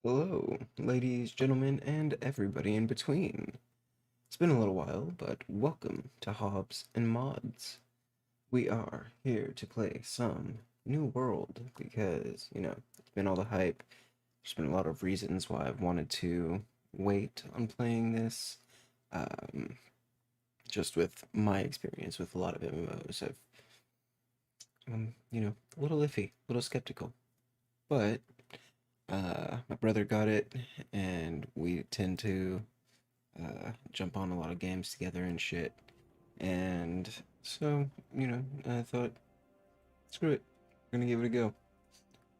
Hello, ladies, gentlemen, and everybody in between. It's been a little while, but welcome to Hobbs and Mods. We are here to play some New World because, it's been all the hype. There's been a lot of reasons why I've wanted to wait on playing this. Um, just with my experience with a lot of MMOs, a little iffy, a little skeptical. But my brother got it, and we tend to jump on a lot of games together and shit. And so, I thought, screw it, we're gonna give it a go.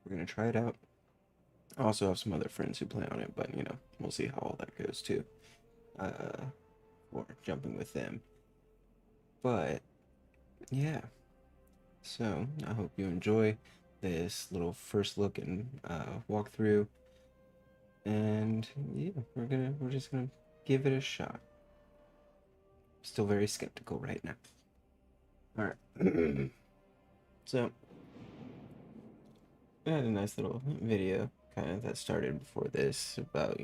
We're gonna try it out. I also have some other friends who play on it, but we'll see how all that goes too. Uh, or jumping with them. But yeah, so I hope you enjoy this little first look and walkthrough. And yeah, we're just gonna give it a shot. Still very skeptical right now. All right. So I had a nice little video kind of that started before this about,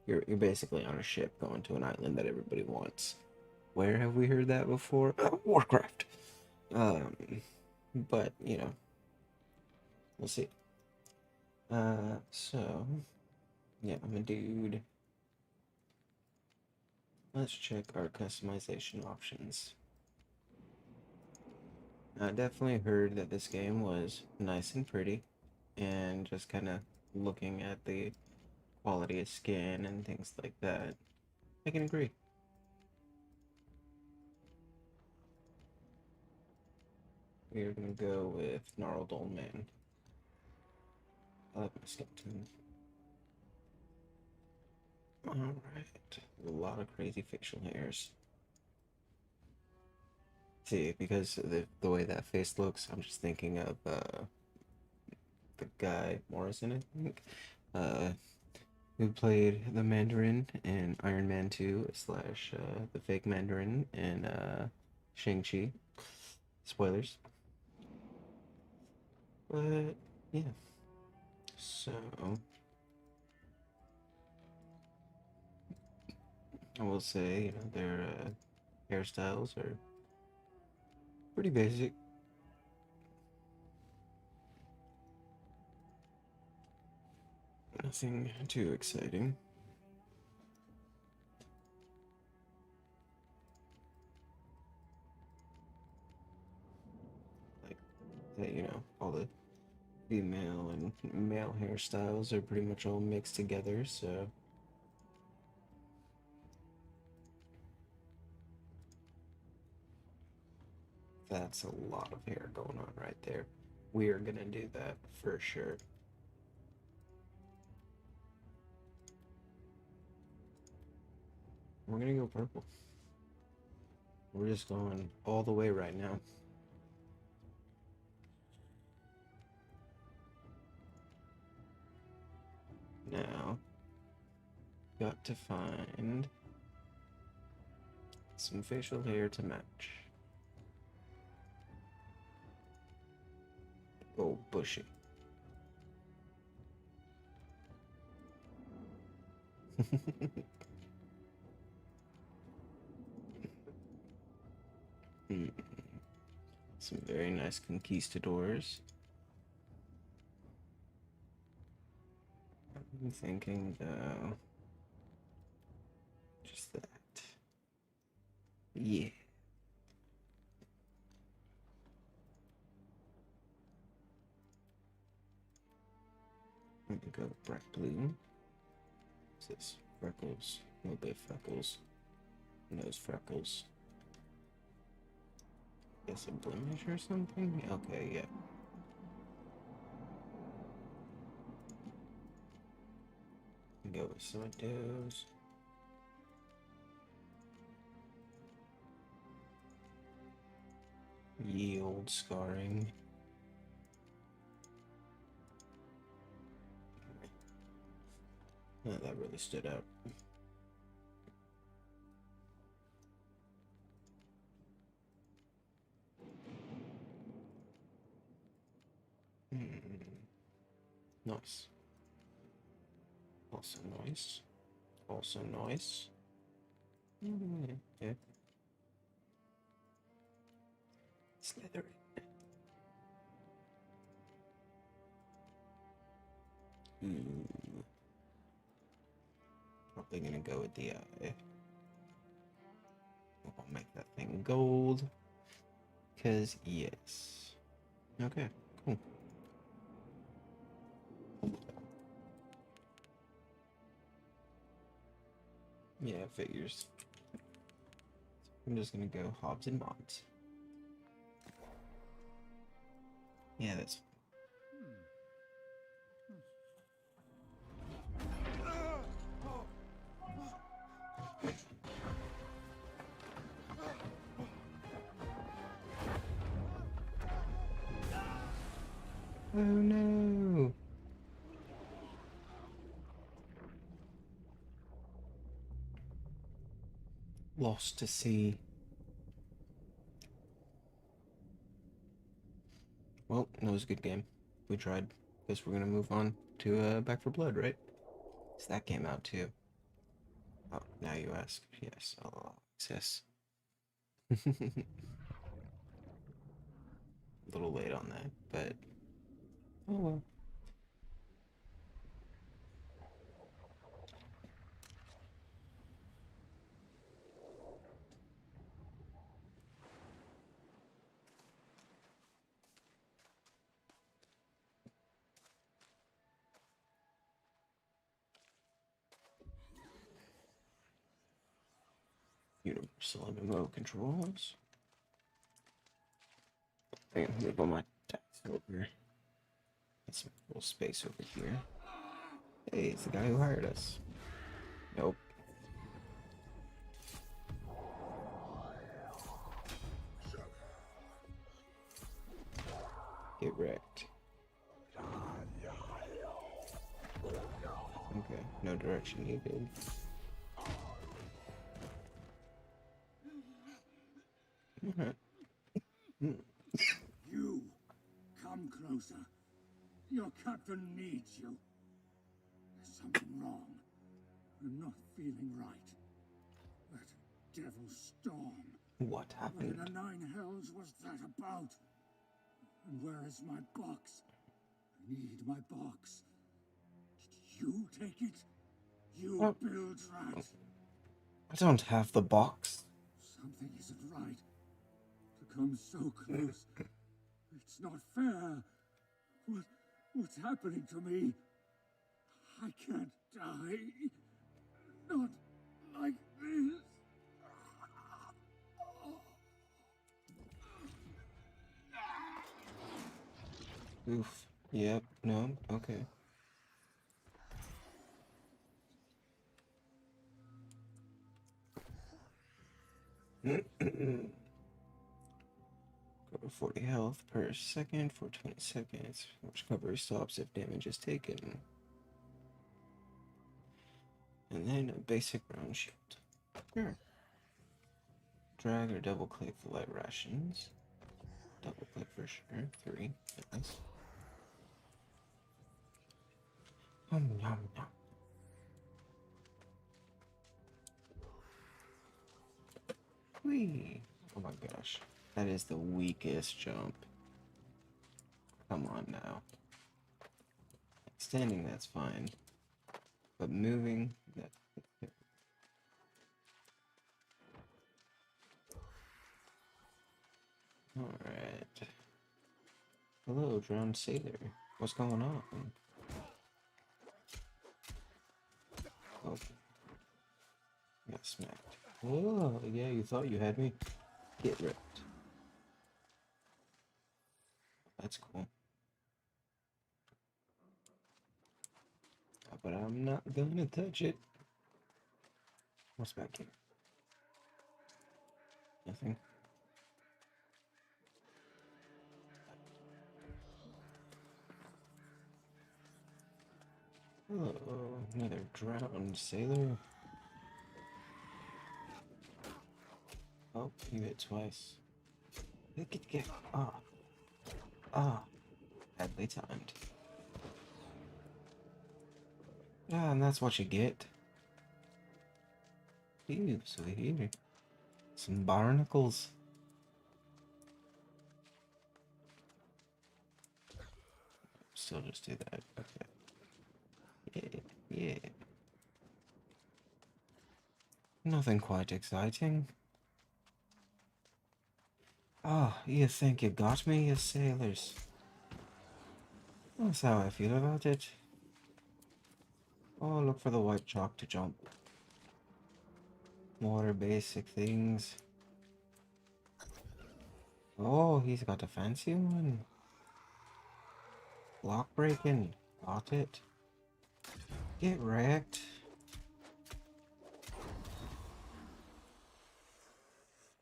you're basically on a ship going to an island that everybody wants. Where have we heard that before? Warcraft. Um, but, we'll see. So, yeah, I'm a dude. Let's check our customization options. I definitely heard that this game was nice and pretty, and just kind of looking at the quality of skin and things like that, I can agree. We are gonna go with Gnarled Old Man. I like my skin tone. Alright. A lot of crazy facial hairs. See, because of the way that face looks, I'm just thinking of the guy Morrison, I think, uh, who played the Mandarin in Iron Man 2 slash the fake Mandarin in Shang-Chi. Spoilers. But yeah, so I will say, their hairstyles are pretty basic. Nothing too exciting. Like that, all the female and male hairstyles are pretty much all mixed together, so that's a lot of hair going on right there. We are gonna do that for sure. We're gonna go purple. We're just going all the way right now. Now, got to find some facial hair to match. Oh, bushy. Mm, some very nice conquistadors. I'm thinking, though, just that. Yeah. I'm gonna go bright blue. What's this? Freckles. A little bit of freckles. Nose freckles. Guess a blemish or something? Okay, yeah. Go with some of those. Yield scarring. Oh, that really stood out. Mm, nice. Also nice. Also nice. Yeah. Slither. Ooh. Probably gonna go with the I'll make that thing gold. Cause yes. Okay, cool. Yeah, figures. I'm just gonna go HobsNMods. Yeah, that's. Oh no! Lost to sea. Well, that was a good game. We tried. Guess we're gonna move on to Back for Blood, right? So that came out too. Oh, now you ask. Yes, I'll access. A little late on that, but oh well. Universal MMO controls. I can move all my dice over. Get some little space over here. Hey, it's the guy who hired us. Nope. Get wrecked. Okay, no direction needed. Alright. You, come closer. Your captain needs you. There's something wrong. I'm not feeling right. That devil storm. What What in happened? the nine hells was that about? And where is my box? I need my box. Did you take it? You Oh, build rat. I don't have the box. Something isn't right. To come so close. It's not fair. What's happening to me? I can't die. Not like this. Oof. Yep. No. Okay. Go 40 health per second for 20 seconds. Which recovery stops if damage is taken. And then a basic round shield. Sure. Drag or double click for light rations. Double click for sure. 3. Nice. Yum, yum, yum. Whee! Oh my gosh. That is the weakest jump. Come on now. Standing, that's fine. But moving, that. Alright. Hello, drowned sailor. What's going on? Oh, got smacked. Oh, yeah, you thought you had me? Get ripped. That's cool. But I'm not gonna touch it. What's back here? Nothing. Oh, another drowned sailor. Oh, you hit twice. Get. Ah. Ah. Badly timed. Ah, and that's what you get. Ew, so here. Some barnacles. Still just do that. Okay. Yeah, yeah. Nothing quite exciting. Oh, you think you got me, you sailors? That's how I feel about it. Oh, look for the white chalk to jump. More basic things. Oh, he's got a fancy one. Block breaking. Got it. Get wrecked.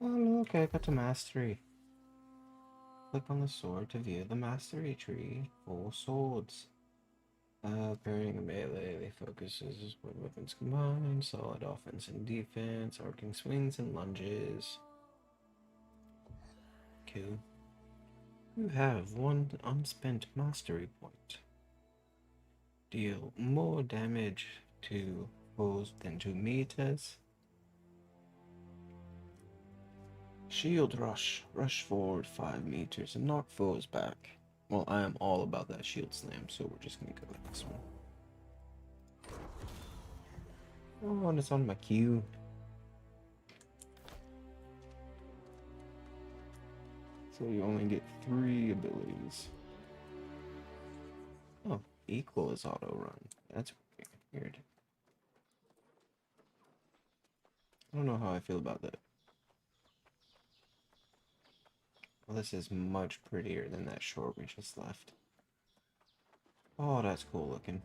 Oh, look, I got a mastery. Click on the sword to view the mastery tree. 4 swords. Pairing a melee focuses when weapons combine, solid offense and defense, arcing swings and lunges. Cool. You have 1 unspent mastery point. Deal more damage to foes than to meters. Shield rush. Rush forward 5 meters and knock foes back. Well, I am all about that shield slam, so we're just gonna go with this one. Oh, and it's on my queue. So you only get 3 abilities. Oh, equal is auto run. That's weird. I don't know how I feel about that. Well, this is much prettier than that short we just left. Oh, that's cool looking.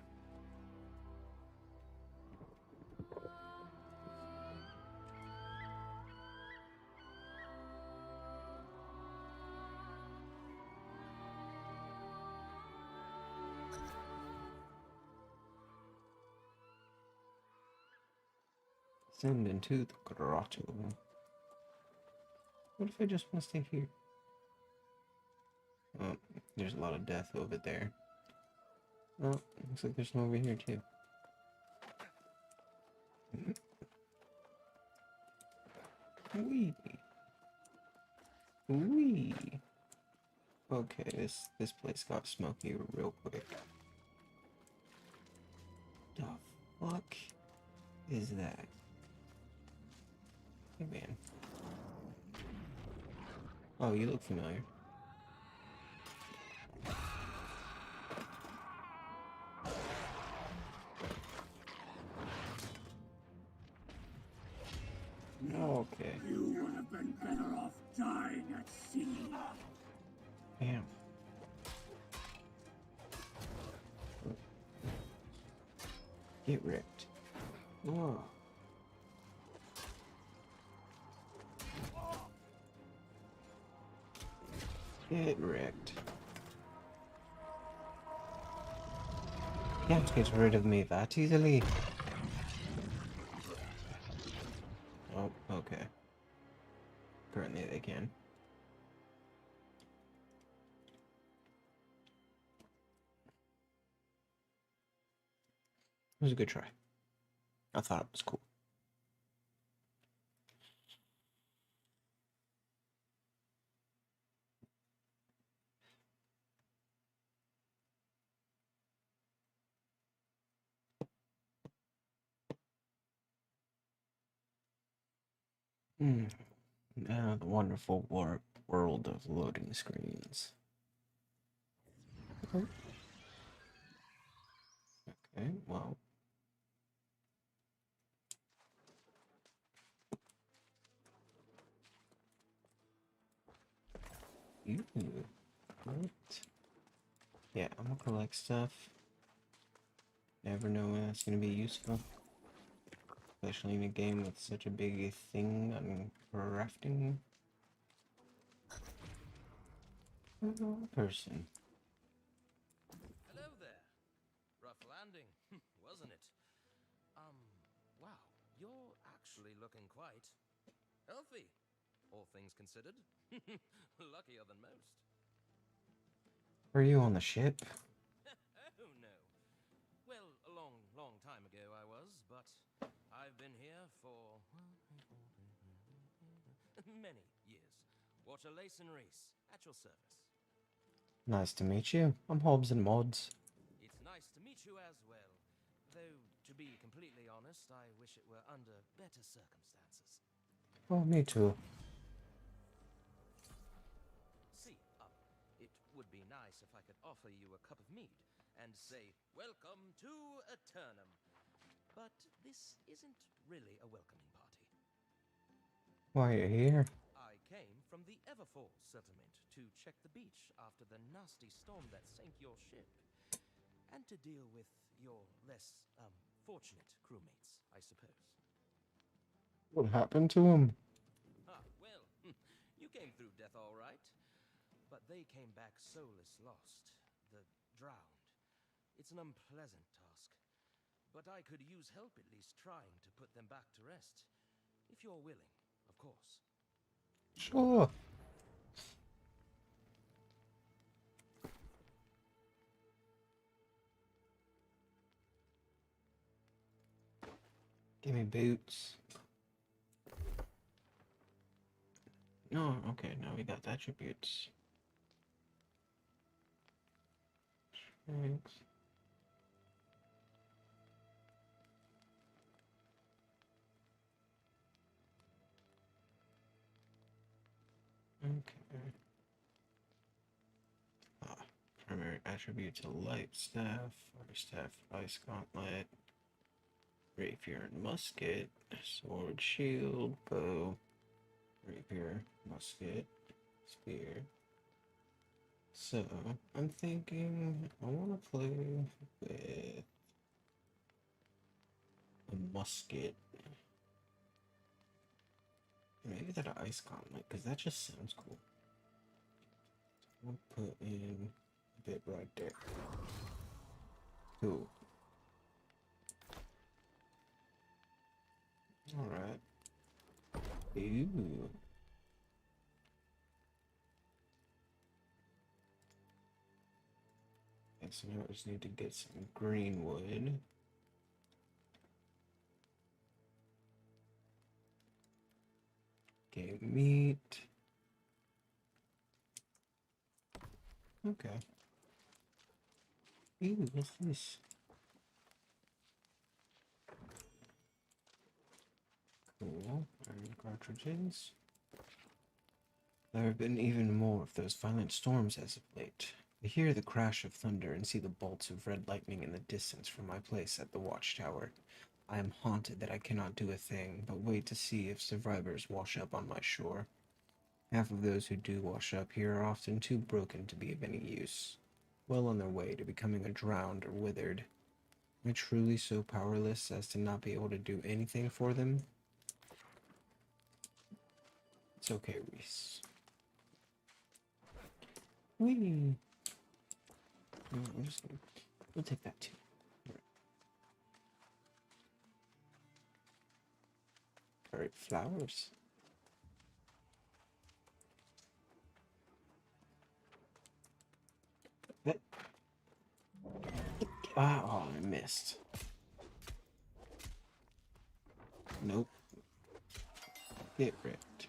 Send into the grotto. What if I just want to stay here? Oh, there's a lot of death over there. Oh, looks like there's one over here too. Wee. Wee. Okay, this place got smoky real quick. The fuck is that? Hey man. Oh, you look familiar. Okay. You would have been better off dying at sea. Damn. Get ripped. Oh. Get wrecked. Can't get rid of me that easily. Oh, okay. Currently they can. It was a good try. I thought it was cool. The wonderful world of loading screens. Okay, well. What? Yeah, I'm gonna collect stuff. Never know when that's gonna be useful. Especially in a game with such a big thing on crafting. Person. Hello there. Rough landing, wasn't it? Wow, you're actually looking quite healthy, all things considered. Luckier than most. Are you on the ship? Oh no. Well, a long, long time for many years. Watcher Layson Reese, at your service. Nice to meet you. I'm HobsNMods. It's nice to meet you as well. Though, to be completely honest, I wish it were under better circumstances. Oh, me too. See, it would be nice if I could offer you a cup of mead and say, "Welcome to Eternum." But this isn't really a welcoming party. Why are you here? I came from the Everfall settlement to check the beach after the nasty storm that sank your ship, and to deal with your less, fortunate crewmates, I suppose. What happened to him? Well, you came through death all right. But they came back soulless lost, the drowned. It's an unpleasant task. But I could use help at least trying to put them back to rest. If you're willing, of course. Sure. Give me boots. No, okay, now we got the attributes. Thanks. Okay. Primary attributes: a light staff, fire staff, ice gauntlet, rapier and musket, sword, shield, bow, rapier, musket, spear. So, I'm thinking I want to play with a musket. Maybe that ice gauntlet, because that just sounds cool. We'll put in a bit right there. Cool. Alright. Ooh. Okay, so now I just need to get some green wood. Okay, meat. Okay. Ooh, what's this? Cool. Iron cartridges. There have been even more of those violent storms as of late. I hear the crash of thunder and see the bolts of red lightning in the distance from my place at the watchtower. I am haunted that I cannot do a thing but wait to see if survivors wash up on my shore. Half of those who do wash up here are often too broken to be of any use, well on their way to becoming a drowned or withered. Am I truly so powerless as to not be able to do anything for them? It's okay, Reese. Whee! I'm just gonna... We'll take that too. Alright, flowers. That... Ah, oh, I missed. Nope. Get wrecked.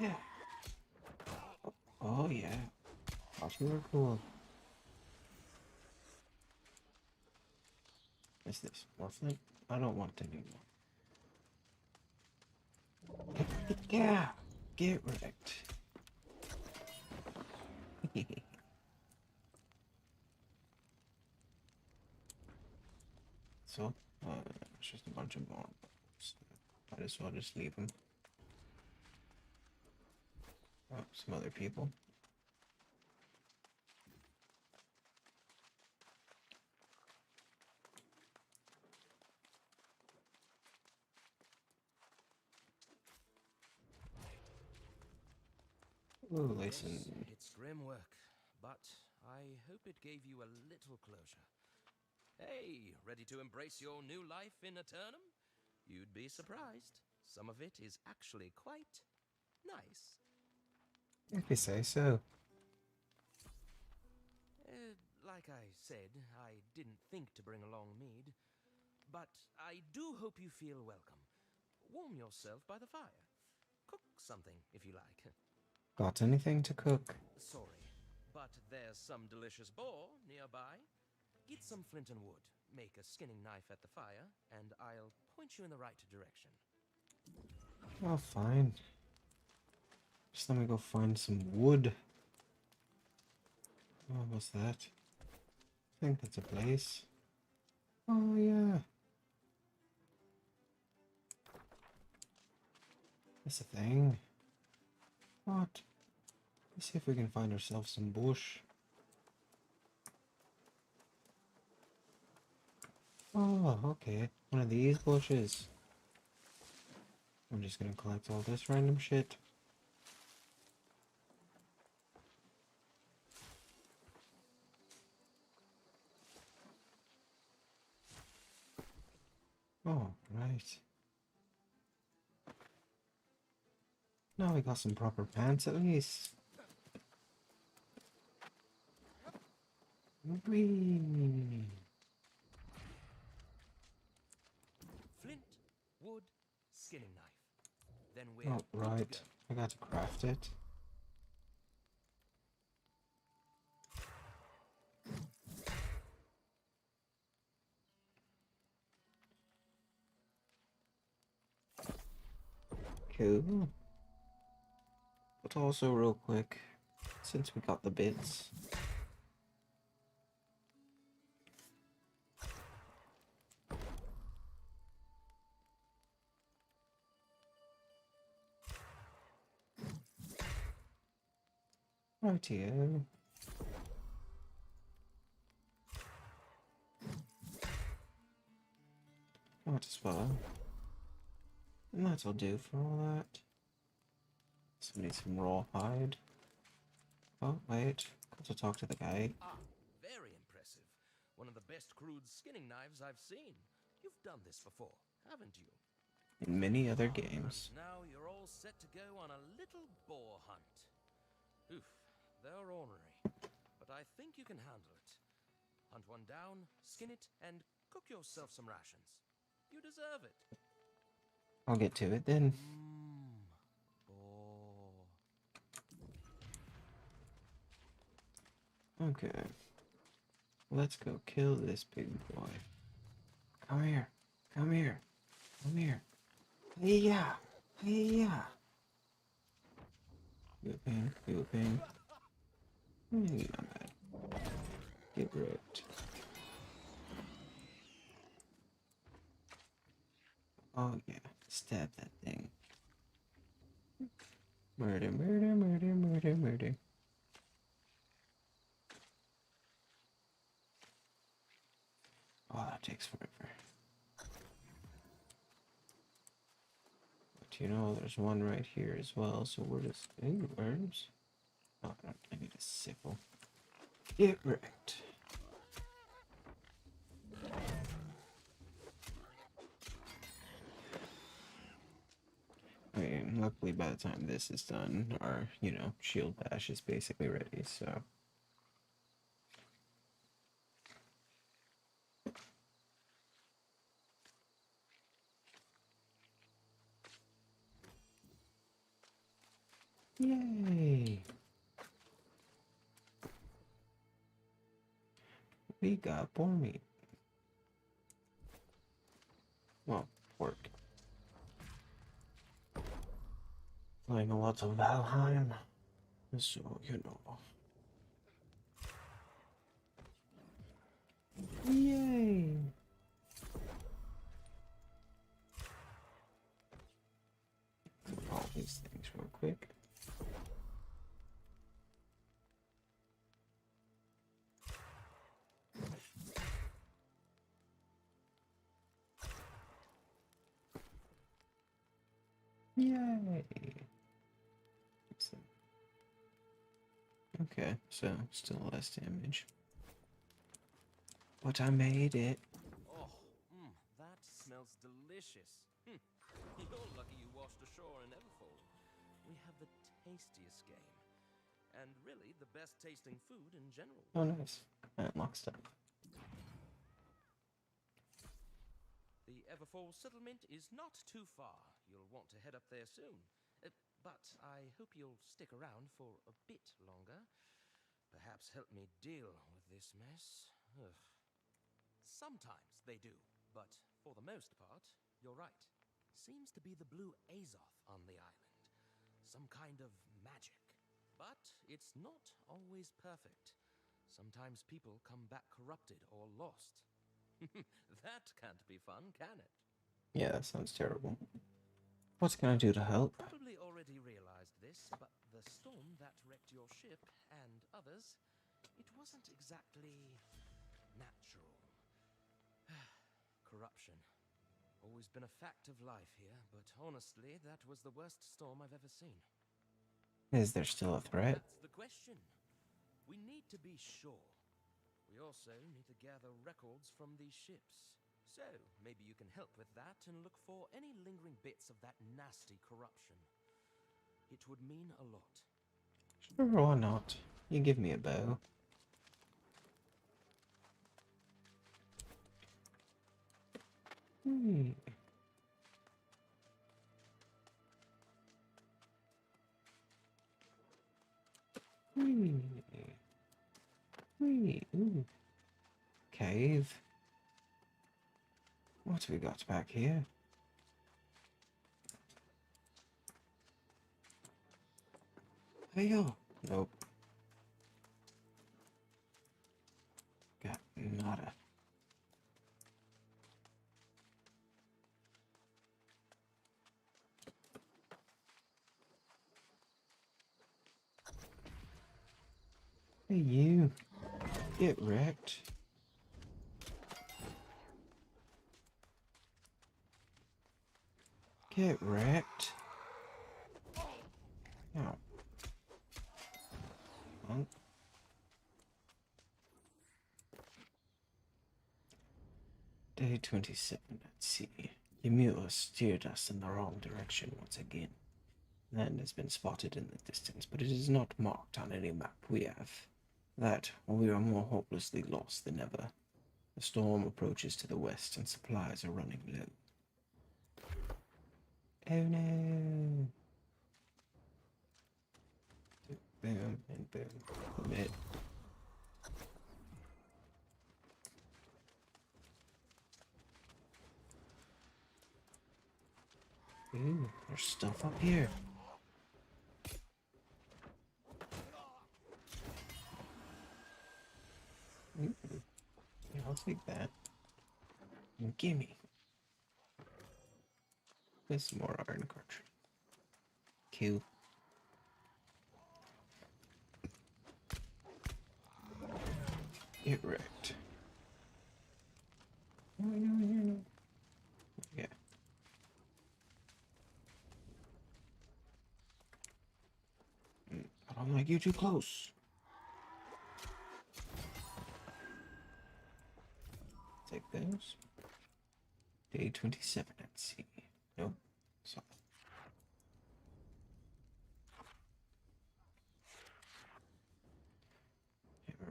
Yeah. Oh, yeah. Thought you were cool. What's this? More flint? I don't want any more. Yeah! Get wrecked. So, it's just a bunch of bombs. Might as well just leave them. Oh, some other people. Ooh, Yes, Layson. it's grim work, but I hope it gave you a little closure. Hey, ready to embrace your new life in Eternum? You'd be surprised. Some of it is actually quite nice. If you say so. I said, I didn't think to bring along mead. But I do hope you feel welcome. Warm yourself by the fire. Cook something, if you like. Got anything to cook? Sorry, but there's some delicious boar nearby. Get some flint and wood, make a skinning knife at the fire, and I'll point you in the right direction. Oh, fine. Just let me go find some wood. Oh, what's that? I think that's a place. Oh, yeah. That's a thing. What? Let's see if we can find ourselves some bush. Oh, okay. One of these bushes. I'm just gonna collect all this random shit. Oh, right. Now we got some proper pants at least. Whee! Flint, wood, skinning knife. Then we're Oh, good to right. go. I got to craft it. Cool. But also, real quick, since we got the bits, rightio. Might as well. And that'll do for all that. So need some raw hide. Oh, wait. Got to talk to the guy. Ah, very impressive. One of the best crude skinning knives I've seen. You've done this before, haven't you? In many other games. And now you're all set to go on a little boar hunt. Oof, they're ornery, but I think you can handle it. Hunt one down, skin it, and cook yourself some rations. You deserve it. I'll get to it then. Boar. Okay. Let's go kill this big boy. Come here. Come here. Come here. Yeah. Yeah. Good pain. Good pain. Not bad. Get wrecked. Oh yeah. Stab that thing. Murder, murder, murder, murder, murder. Oh, that takes forever. But you know, there's one right here as well, so we're just... Ooh, worms? Oh, I need a sickle. Get wrecked. I mean, luckily by the time this is done, our, shield bash is basically ready, so... Yay! We got boar meat. Well, pork. Playing a lot of Valheim, so, Yay! All these things real quick. Yay! Okay, so still less damage. But I made it. Oh, that smells delicious. You're lucky you washed ashore in Everfold. We have the tastiest game. and really the best tasting food in general. Oh, nice. I unlocked stuff. The Everfall settlement is not too far. You'll want to head up there soon. But I hope you'll stick around for a bit longer. Perhaps help me deal with this mess. Ugh. Sometimes they do, but for the most part, you're right. Seems to be the blue Azoth on the island. Some kind of magic. But it's not always perfect. Sometimes people come back corrupted or lost. That can't be fun, can it? Yeah, that sounds terrible. What can I do to help? Probably already realized this, but the storm that wrecked your ship and others, it wasn't exactly natural. Corruption. Always been a fact of life here, but honestly, that was the worst storm I've ever seen. Is there still a threat? That's the question. We need to be sure. We also need to gather records from these ships. So, maybe you can help with that and look for any lingering bits of that nasty corruption. It would mean a lot. Sure, why not? You give me a bow. Hmm. Ooh. Cave. What have we got back here? Hey yo. Nope. Got nada. Hey you. Get wrecked. Get wrecked. Oh. Punk. Day 27 at sea. Ymir steered us in the wrong direction once again. Land has been spotted in the distance, but it is not marked on any map we have. That, we are more hopelessly lost than ever. The storm approaches to the west, and supplies are running low. Oh no! Boom and boom. Commit. Ooh, there's stuff up here. Ooh. Yeah, I'll take that. Gimme. There's more iron cartridge. Q. Get wrecked. No. Yeah. I don't like you too close. Take those. Day 27 at sea. Nope. So.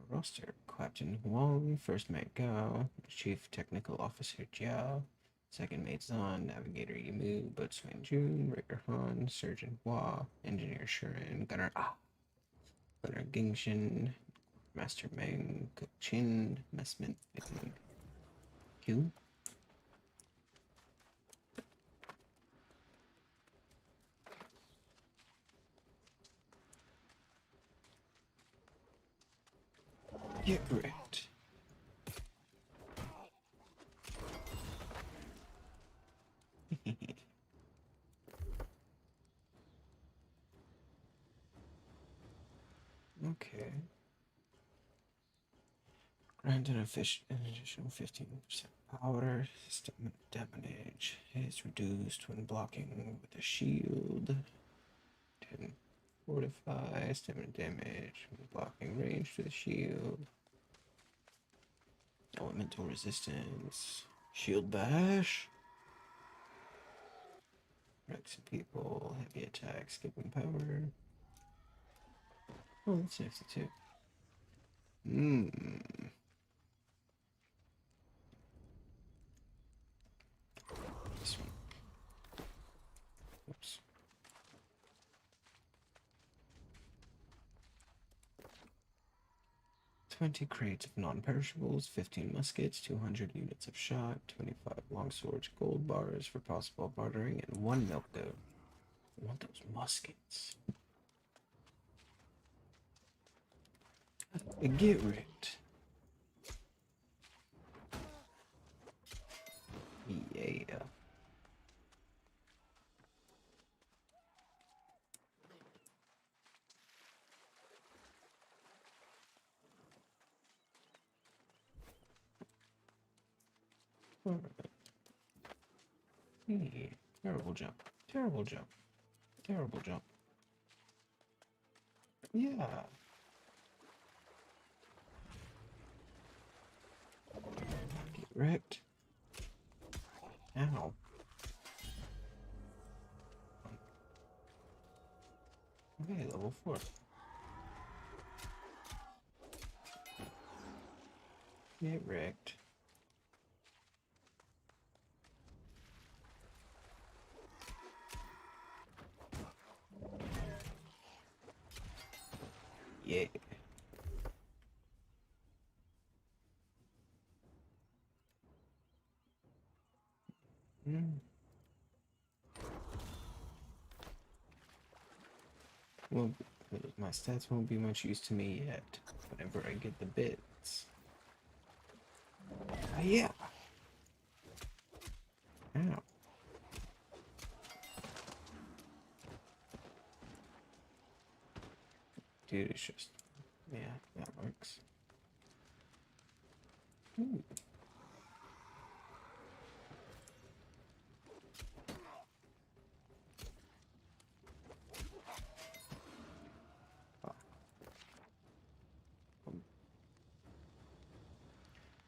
Roster. Captain Wong, First Mate Gao, Chief Technical Officer Jiao, Second Mate Zan, Navigator Yimu, Boatswain Jun, Rigger Han, Surgeon Hua, Engineer Shuren, Gunner Gunner Gingshin, Master Meng, Cook Chin, Messman Bing Q. Get wrecked. Okay. Granted an additional 15% power. System damage is reduced when blocking with a shield. 10 fortify, stamina damage when blocking range to the shield. Elemental resistance. Shield bash. Wrecks people, heavy attack, skipping power. Oh, that's 62. Mmm. This one. Oops. "20 crates of non-perishables, 15 muskets, 200 units of shot, 25 longswords, gold bars for possible bartering, and 1 milk dough." I want those muskets. Get ripped. Yeah. Alright. Yeah. Terrible jump. Terrible jump. Terrible jump. Yeah. Get wrecked. Ow. Okay, level 4. Get wrecked. Yeah. Mm. Well, my stats won't be much use to me yet. Whenever I get the bits. Yeah. Ow. Dude, it's just... Yeah, that works. Ooh.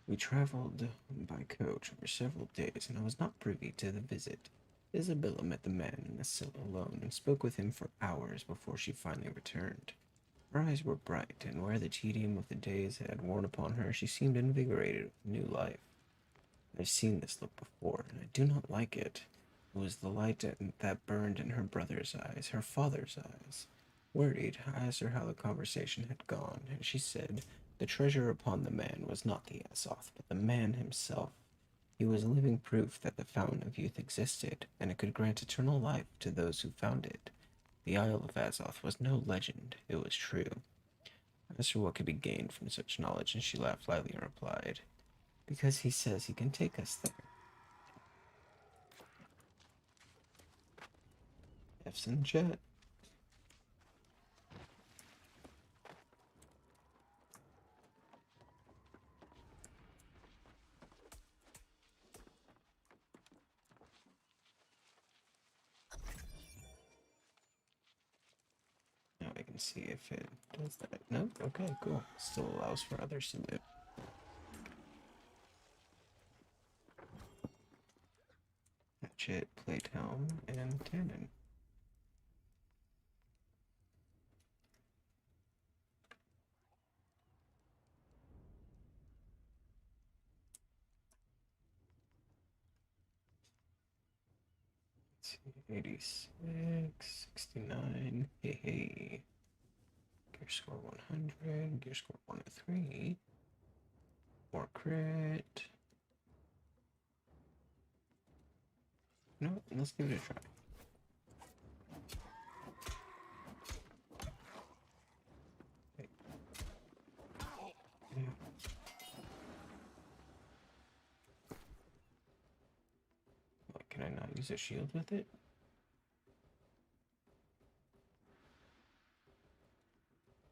We traveled by coach over several days, and I was not privy to the visit. Isabella met the man in the cell alone and spoke with him for hours before she finally returned. Her eyes were bright, and where the tedium of the days had worn upon her, she seemed invigorated with new life. I've seen this look before, and I do not like it. It was the light that burned in her brother's eyes, her father's eyes. Worried, I asked her how the conversation had gone, and she said the treasure upon the man was not the Azoth, but the man himself. He was living proof that the fountain of youth existed, and it could grant eternal life to those who found it. The Isle of Azoth was no legend, it was true. I asked her what could be gained from such knowledge, and she laughed lightly and replied, "Because he says he can take us there." F's in the chat. Now I can see if it does that. No? Okay, cool. Still allows for others to live. Hatchet, plate helm, and cannon. Let's see, 86, 69. Hey, hey. Gear score 100, gear score 103. More crit. No, let's give it a try. Hey. Yeah. What, can I not use a shield with it?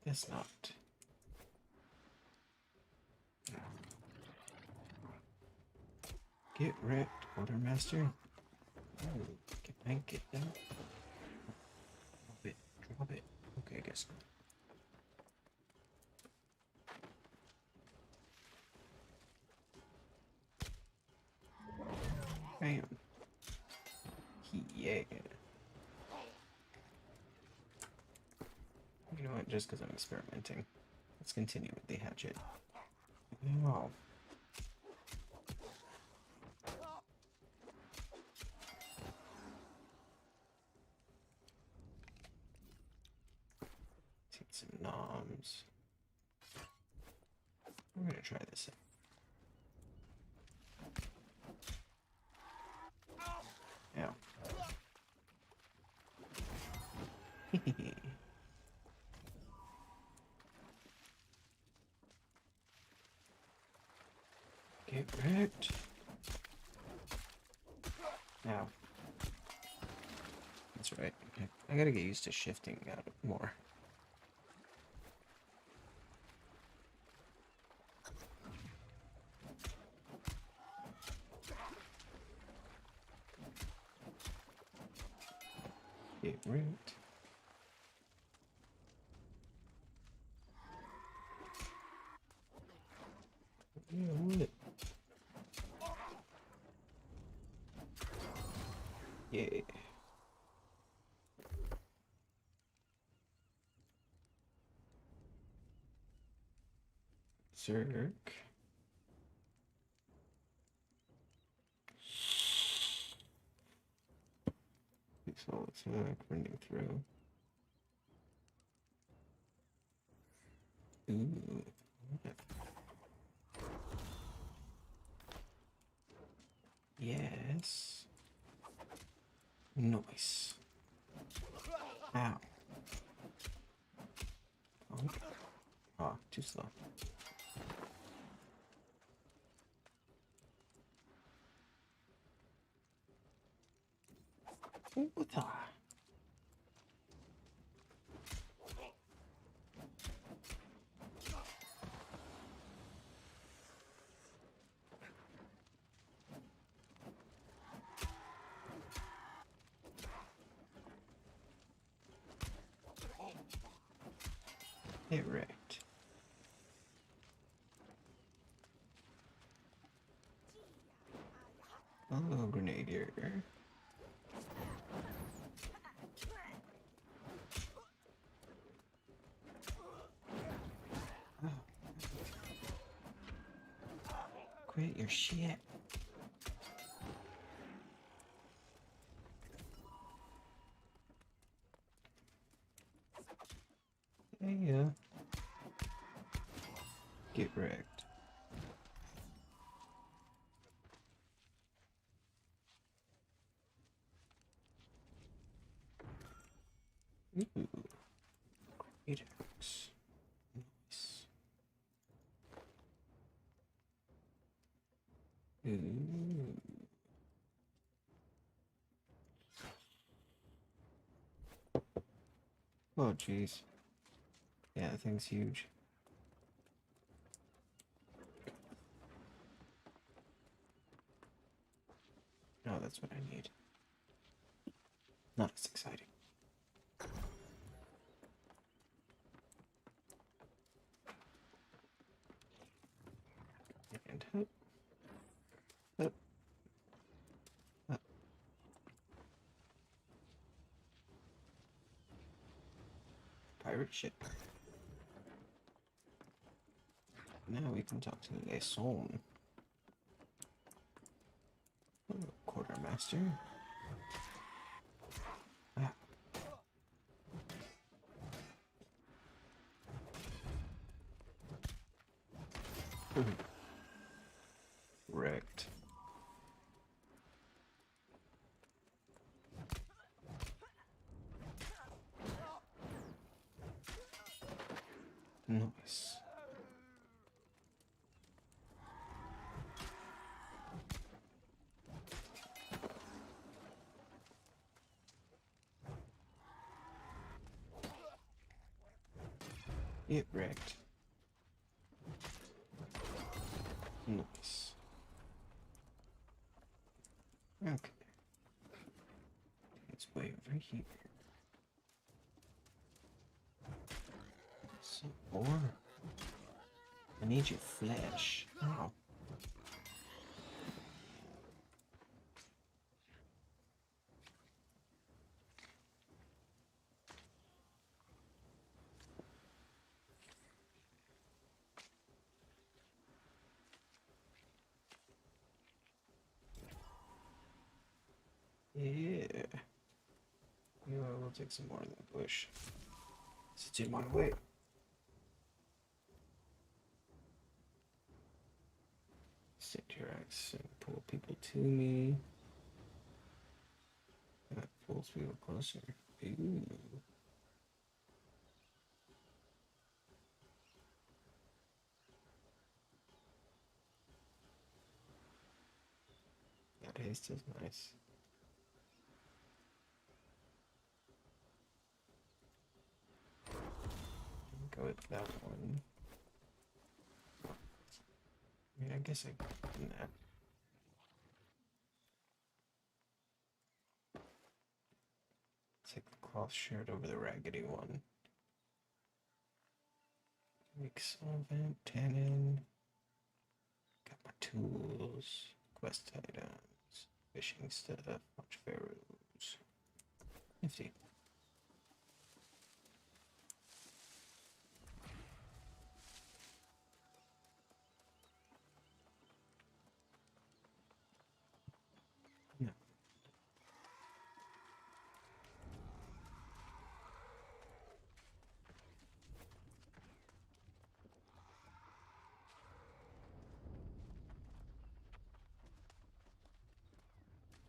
Guess not. Get wrecked, Quartermaster. Oh, can I get that? Drop it, drop it. Okay, I guess not. Bam. Yeah. You know what? Just because I'm experimenting. Let's continue with the hatchet. Oh. Take some noms. I'm gonna try this out. Ow. Get wrecked. Ow. That's right. I gotta get used to shifting out more. Get wrecked. Yeah, what? Yeah. Zerk. Pixel attack, running through. Ooh. Yes. Nice. Ow. Okay. Oh, too slow. What the? Get wrecked. Oh, grenadier. Oh. Quit your shit. Yeah. Get wrecked. Ooh. Great axe. Nice. Ooh. Oh, jeez. Yeah, that thing's huge. Oh, that's what I need. Not as exciting. And up. Up. Up. Pirate ship. Now we can talk to the Leson. Oh, quartermaster. Ah. Wrecked. Nice. Get wrecked. Nice. Okay. It's way over here. Some more. I need your flesh. Ow. I'll take some more of that bush. Since you want to wait. Sit your axe and pull people to me. That pulls people closer. Ooh. That haste is nice. Go with that one. I mean, I guess I could do that. Take the cloth shirt over the raggedy one. Make solvent, tannin. Got my tools, quest items, fishing stuff, bunch of arrows. Nifty. No.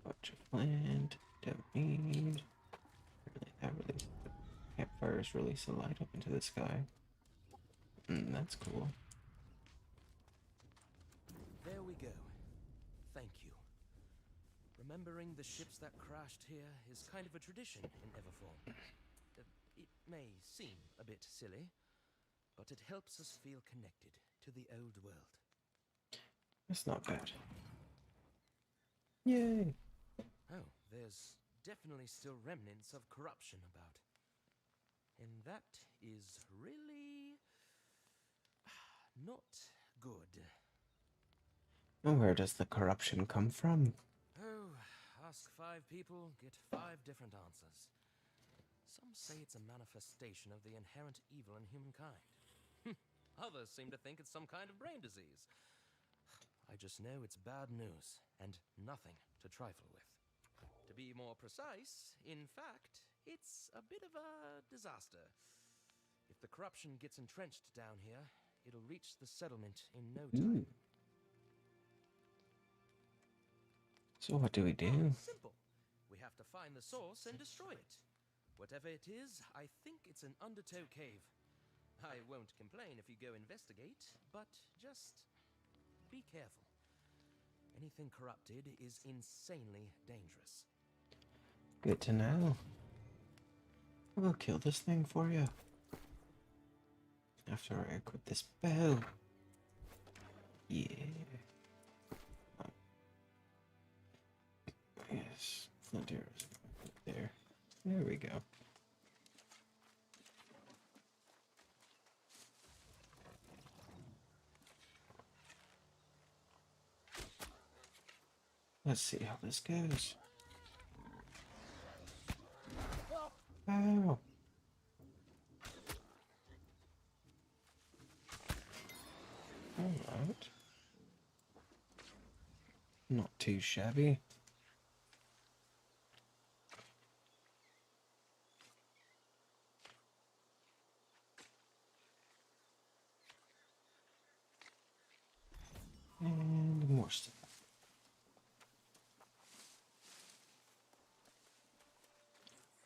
Bunch of land, don't need. Campfires release a light up into the sky. That's cool. There we go. Thank you. Remembering the ships that crashed here is kind of a tradition in Everform. It may seem a bit silly, but it helps us feel connected to the old world. That's not bad. Yay! Oh, there's definitely still remnants of corruption about. And that is really not good. And where does the corruption come from? Oh, ask 5 people, get 5 different answers. Some say it's a manifestation of the inherent evil in humankind. Others seem to think it's some kind of brain disease. I just know it's bad news, and nothing to trifle with. To be more precise, in fact, it's a bit of a disaster. If the corruption gets entrenched down here, it'll reach the settlement in no time. So what do we do? Simple. We have to find the source and destroy it. Whatever it is, I think it's an undertow cave. I won't complain if you go investigate, but just be careful. Anything corrupted is insanely dangerous. Good to know. I'll kill this thing for you. After I equip this bow. Yeah. Yes, flint arrows there. There we go. Let's see how this goes. Ow! Alright. Not too shabby. And more stuff.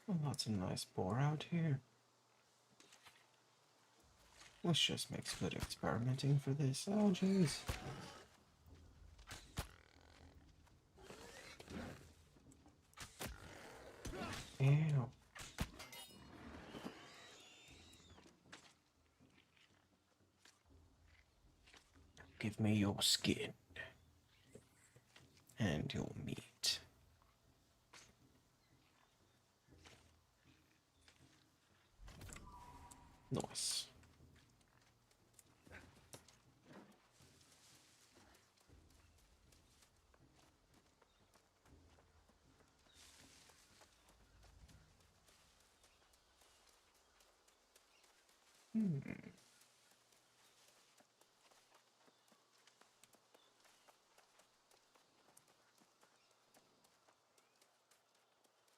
Oh, lots of nice boar out here. Which just makes good experimenting for this. Oh, jeez. Ew. Give me your skin. And your meat. Nice.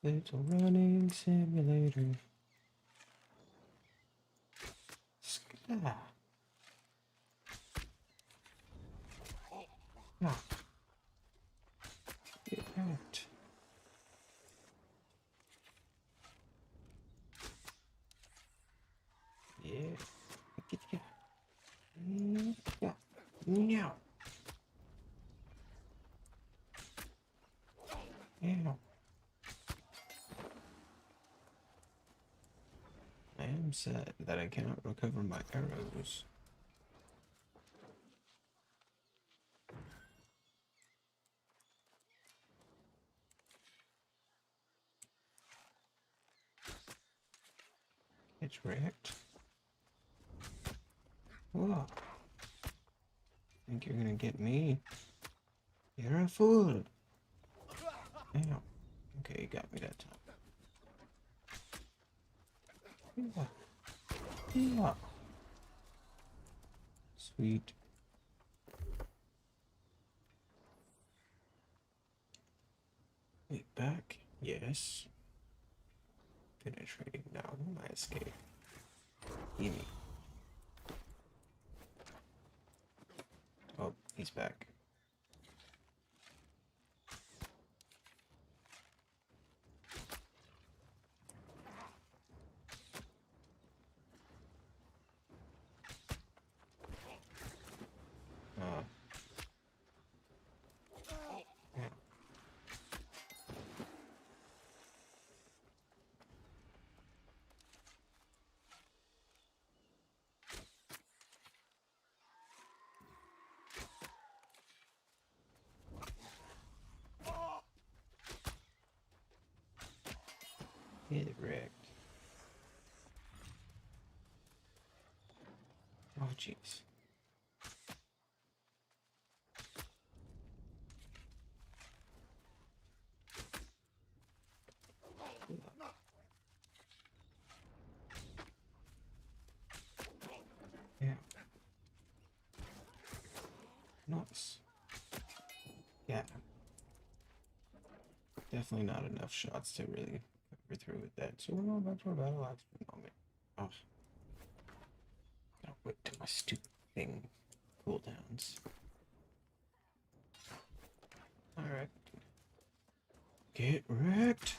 Little running simulator. Ah. Ah. Get out. Yeah. Get ya. Yeah. Meow. Meow. I am sad that I cannot recover my arrows. It's wrecked. Whoa. Think you're gonna get me? You're a fool. Ow. Okay, you got me that time. Yeah. Yeah. Sweet. Wait, back? Yes. Penetrating now. My escape. Gimme. Oh, he's back. Yeah. Get wrecked. Oh, jeez. Yeah. Nice. Yeah. Definitely not enough shots to really cover through with that. So we're going back to our battle axe for the moment. Oh. Gotta wait till my stupid thing cooldowns. Alright. Get wrecked.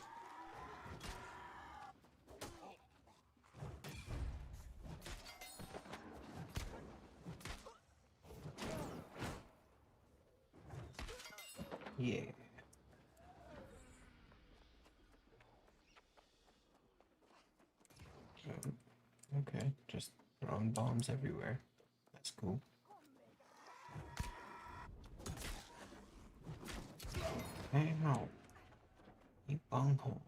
Yeah. Oh, okay, just throwing bombs everywhere. That's cool. Ow. You bunghole.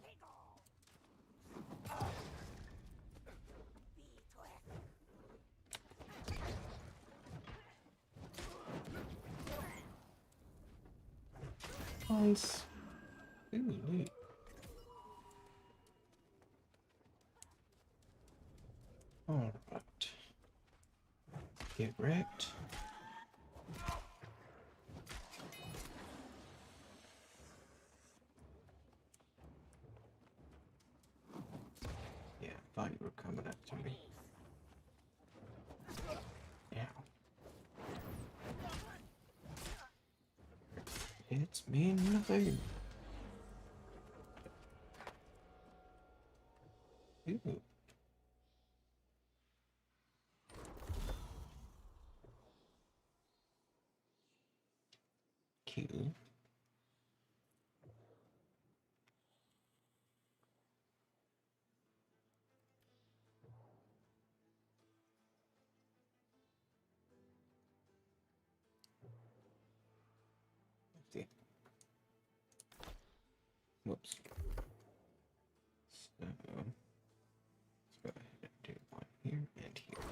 Nice. Ooh, neat. Alright. Get wrecked. Yeah, thought you were coming after me. Ow. It's me nothing. Ooh. Cute. Let's see. Whoops. So, let's go ahead and do one here and here.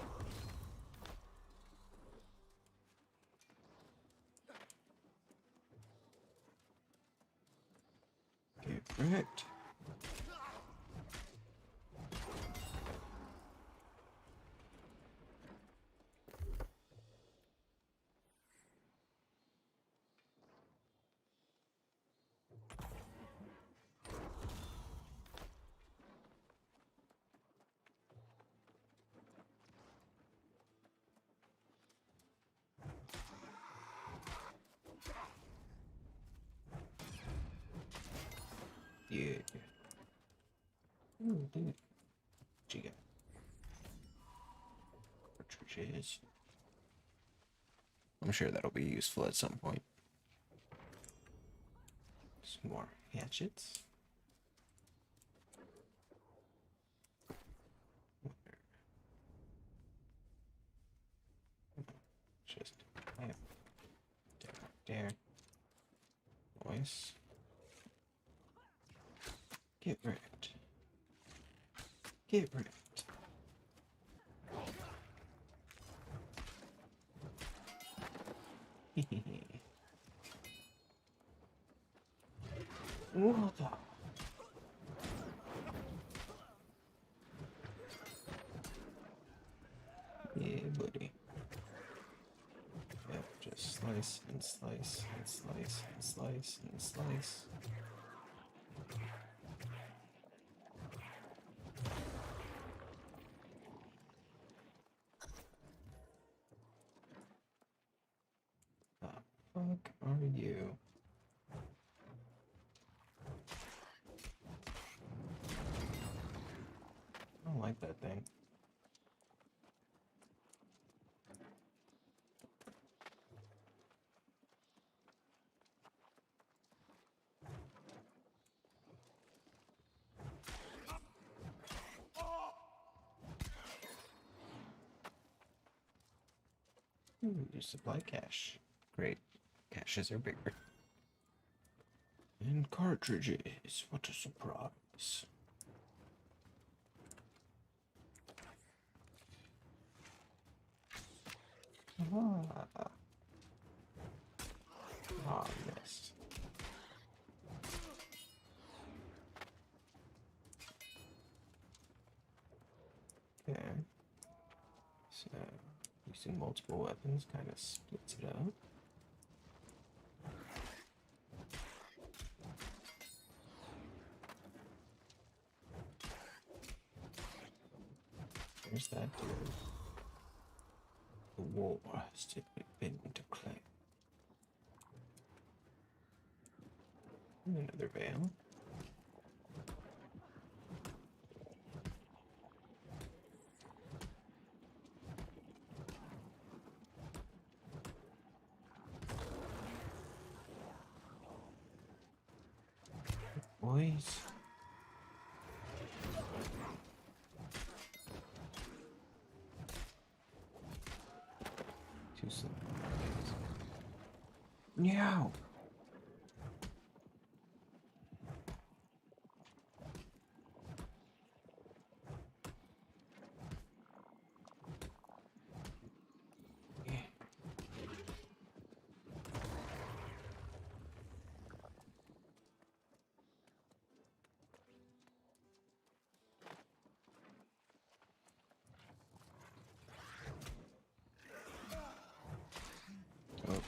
Get wrecked. What you got? Cartridges. I'm sure that'll be useful at some point. Some more hatchets. Just there. Voice. Get wrecked. Get wrecked. What the? Yeah, buddy. Yep, just slice and slice and slice and slice and slice. The fuck are you? I don't like that thing. Ooh, supply cache. Great. Caches are bigger. And cartridges. What a surprise. Ah. Ah, yes. Okay. So, using multiple weapons kind of splits it up. There's that dude. The war has been declared. Another veil. Boys. Too slow. Meow. Oh.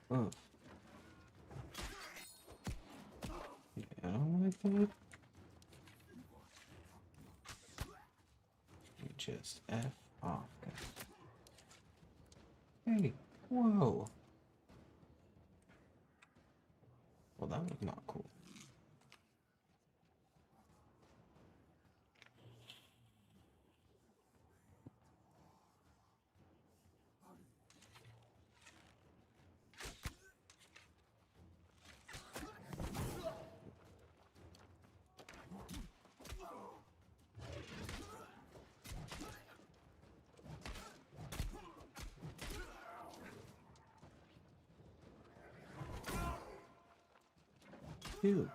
Oh. Yeah, I don't like that. You just F off, guys. Hey, whoa. Well, that was not cool. Ew.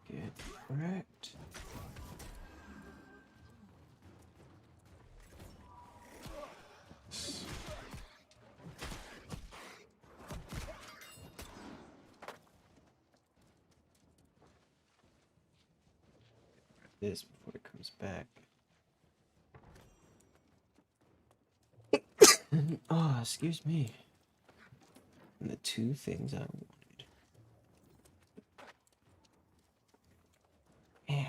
Get wrecked. This before it comes back. Oh, excuse me. And the two things I wanted. Eh.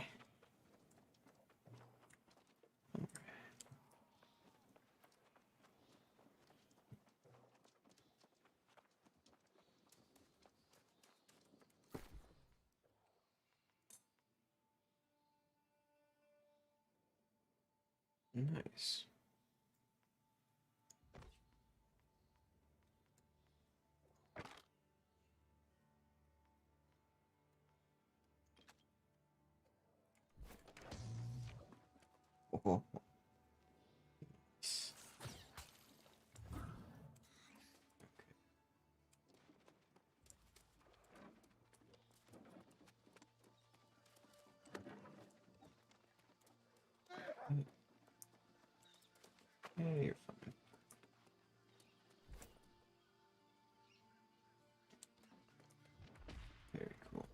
Nice. Oh, nice. Yeah, you're fine. Very cool.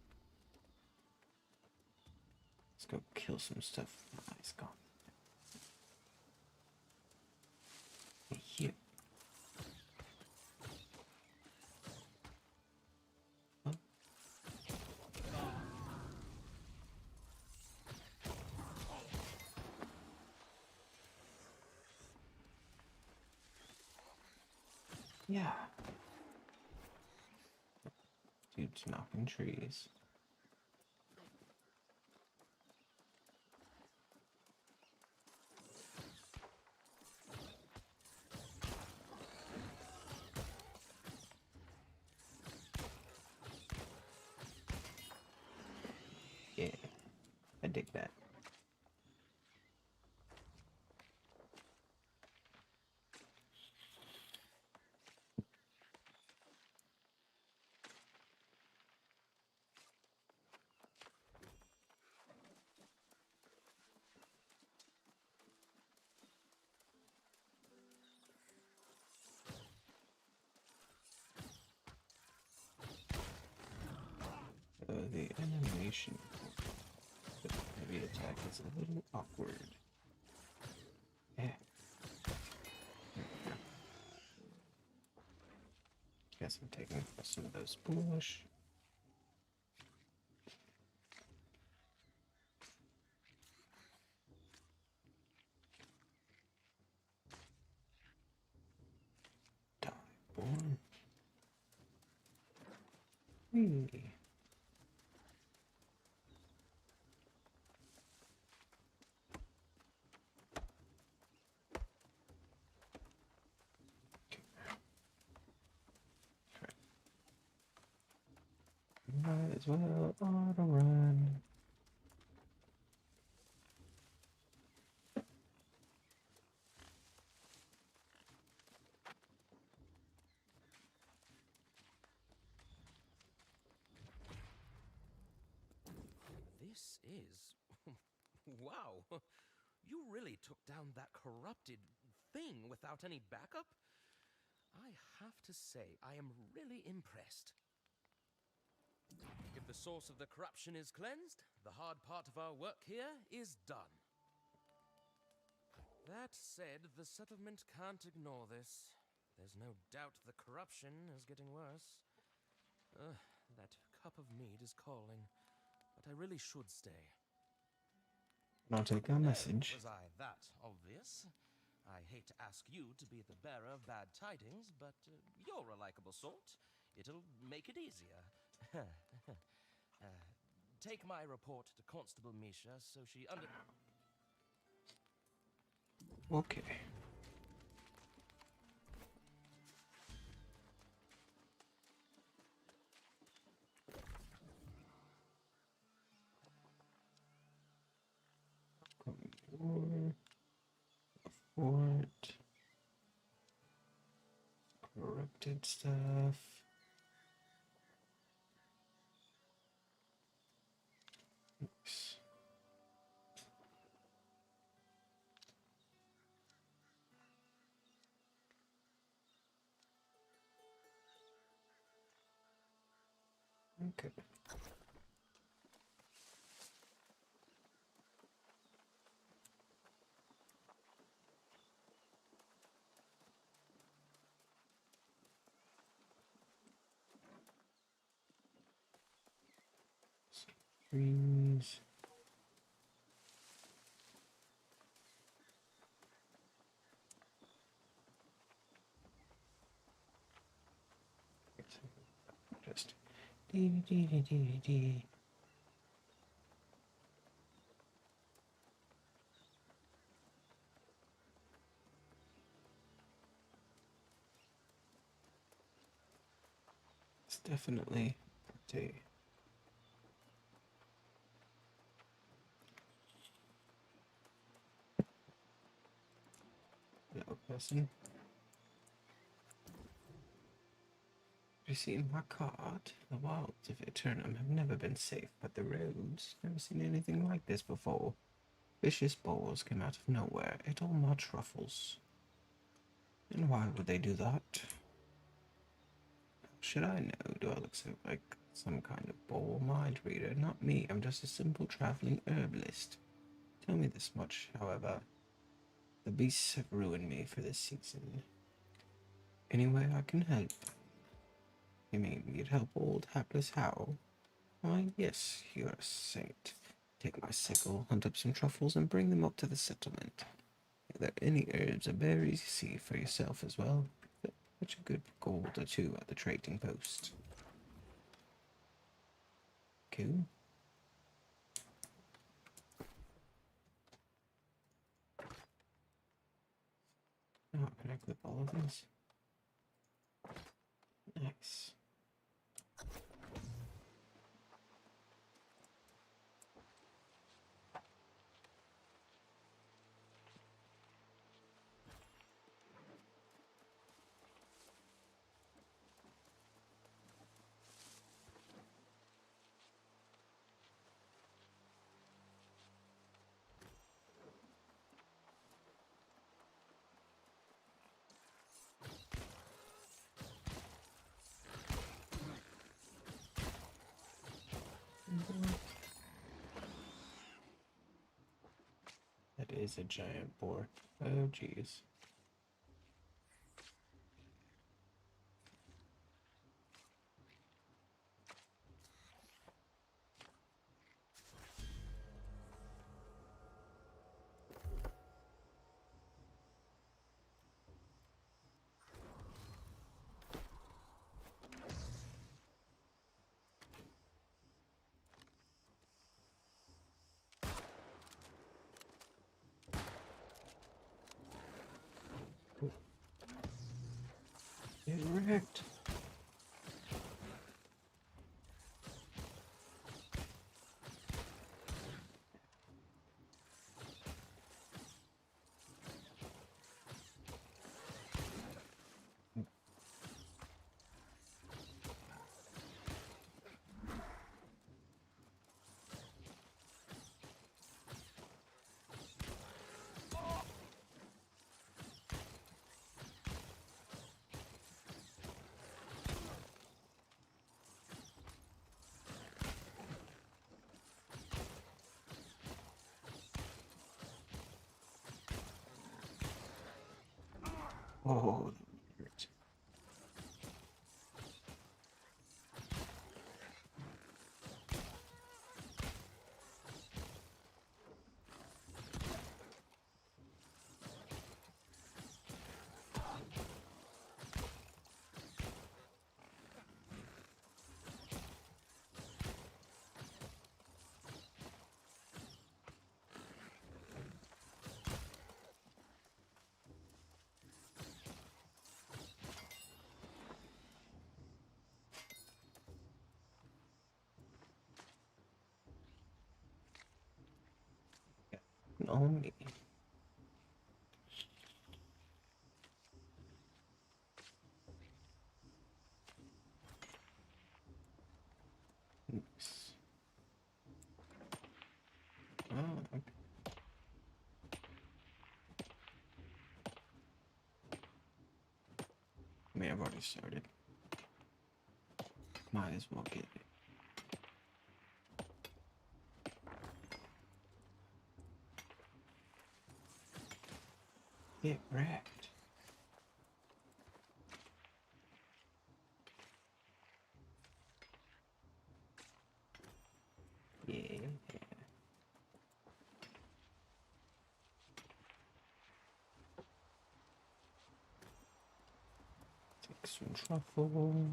Let's go kill some stuff. Oh, he's gone. Here. Huh? Yeah. Dude's knocking trees. Yeah, I dig that. The animation for the heavy attack is a little awkward. Yeah. Guess I'm taking some of those bush. Die, boy. Whee. Might as well auto run. This is... wow. You really took down that corrupted thing without any backup? I have to say, I am really impressed. If the source of the corruption is cleansed, the hard part of our work here is done. That said, the settlement can't ignore this. There's no doubt the corruption is getting worse. That cup of mead is calling, but I really should stay. I'll take our message. Was I that obvious? I hate to ask you to be the bearer of bad tidings, but you're a likable sort. It'll make it easier. Take my report to Constable Misha so she Okay. Fort. Corrupted stuff. Oops. Okay. Trees. Just dee dee dee dee dee. It's definitely pretty. Little person. You see, in my cart, the wilds of Eternum have never been safe, but the roads, never seen anything like this before. Vicious boars came out of nowhere, ate all my truffles. And why would they do that? Should I know? Do I look so like some kind of boar mind reader? Not me, I'm just a simple traveling herbalist. Tell me this much, however. The beasts have ruined me for this season. Any way I can help? You mean you'd help old hapless Howl? Why, yes, you're a saint. Take my sickle, hunt up some truffles, and bring them up to the settlement. Are there any herbs or berries you see for yourself as well? Fetch a good gold or two at the trading post. Cool. Now can I equip all of these? Nice. That is a giant boar. Oh, jeez. Get wrecked. Oh, that hurt. On me. Nice. Oh, okay. I mean, I've already started. Might as well get it. Get wrecked. Yeah. some truffle.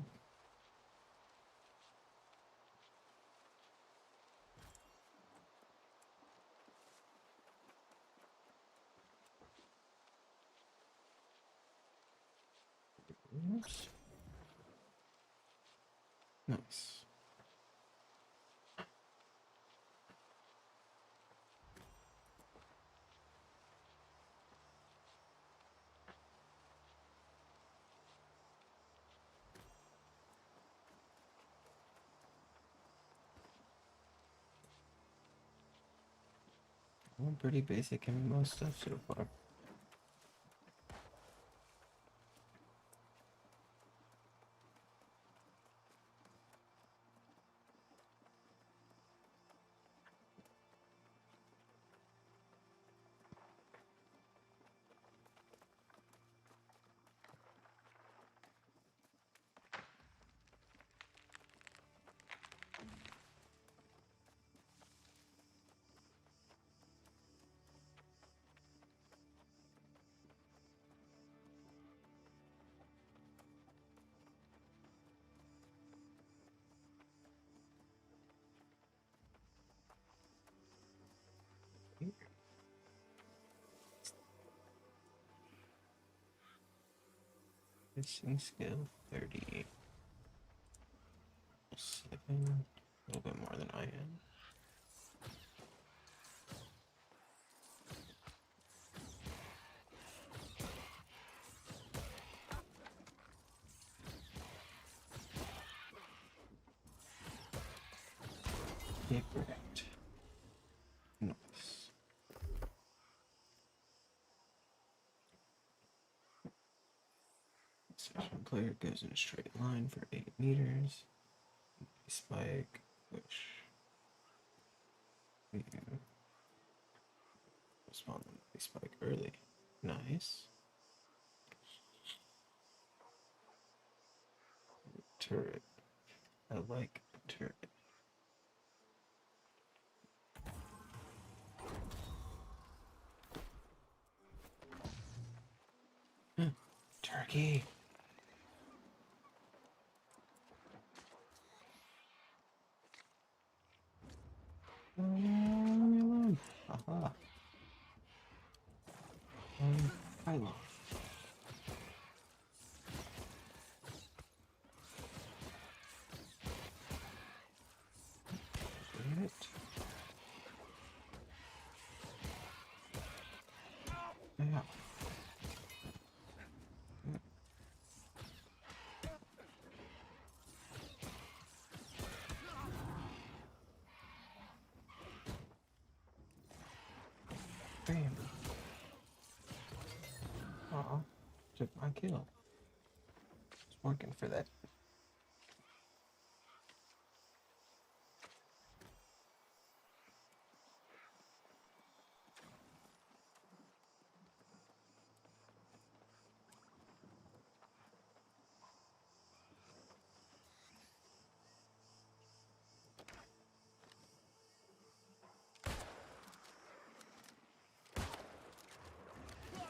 Oops. Nice. Well, pretty basic MMO stuff so far. Fishing skill 30. 7. A little bit more than I am. Yeah, correct. Nice. Session player goes in a straight line for 8 meters. Spike, push. Yeah. Spawn the spike early. Nice. Turret. I like turret. Turkey. Leave me alone. Aha. Kylo. Get it? Yeah. Bam. Aw. Took my kill. It's working for that.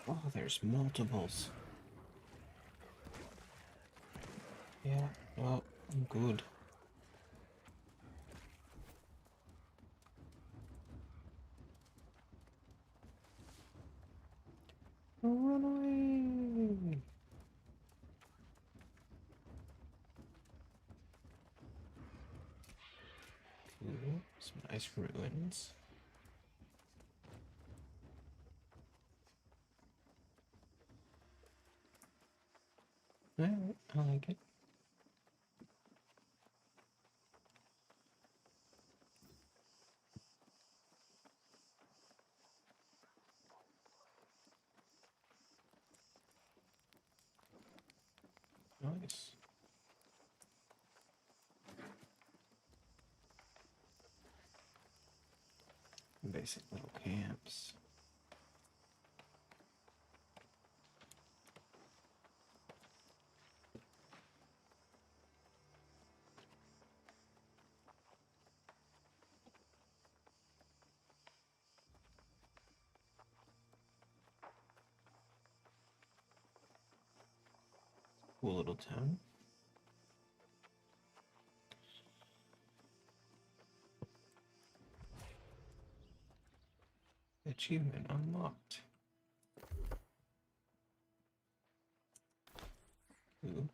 Oh, there's multiples. Yeah, well, I'm good. Run away! Ooh, some nice ruins. Alright, I like it. Nice. Basic little camps. Cool little town. Achievement unlocked. Cool.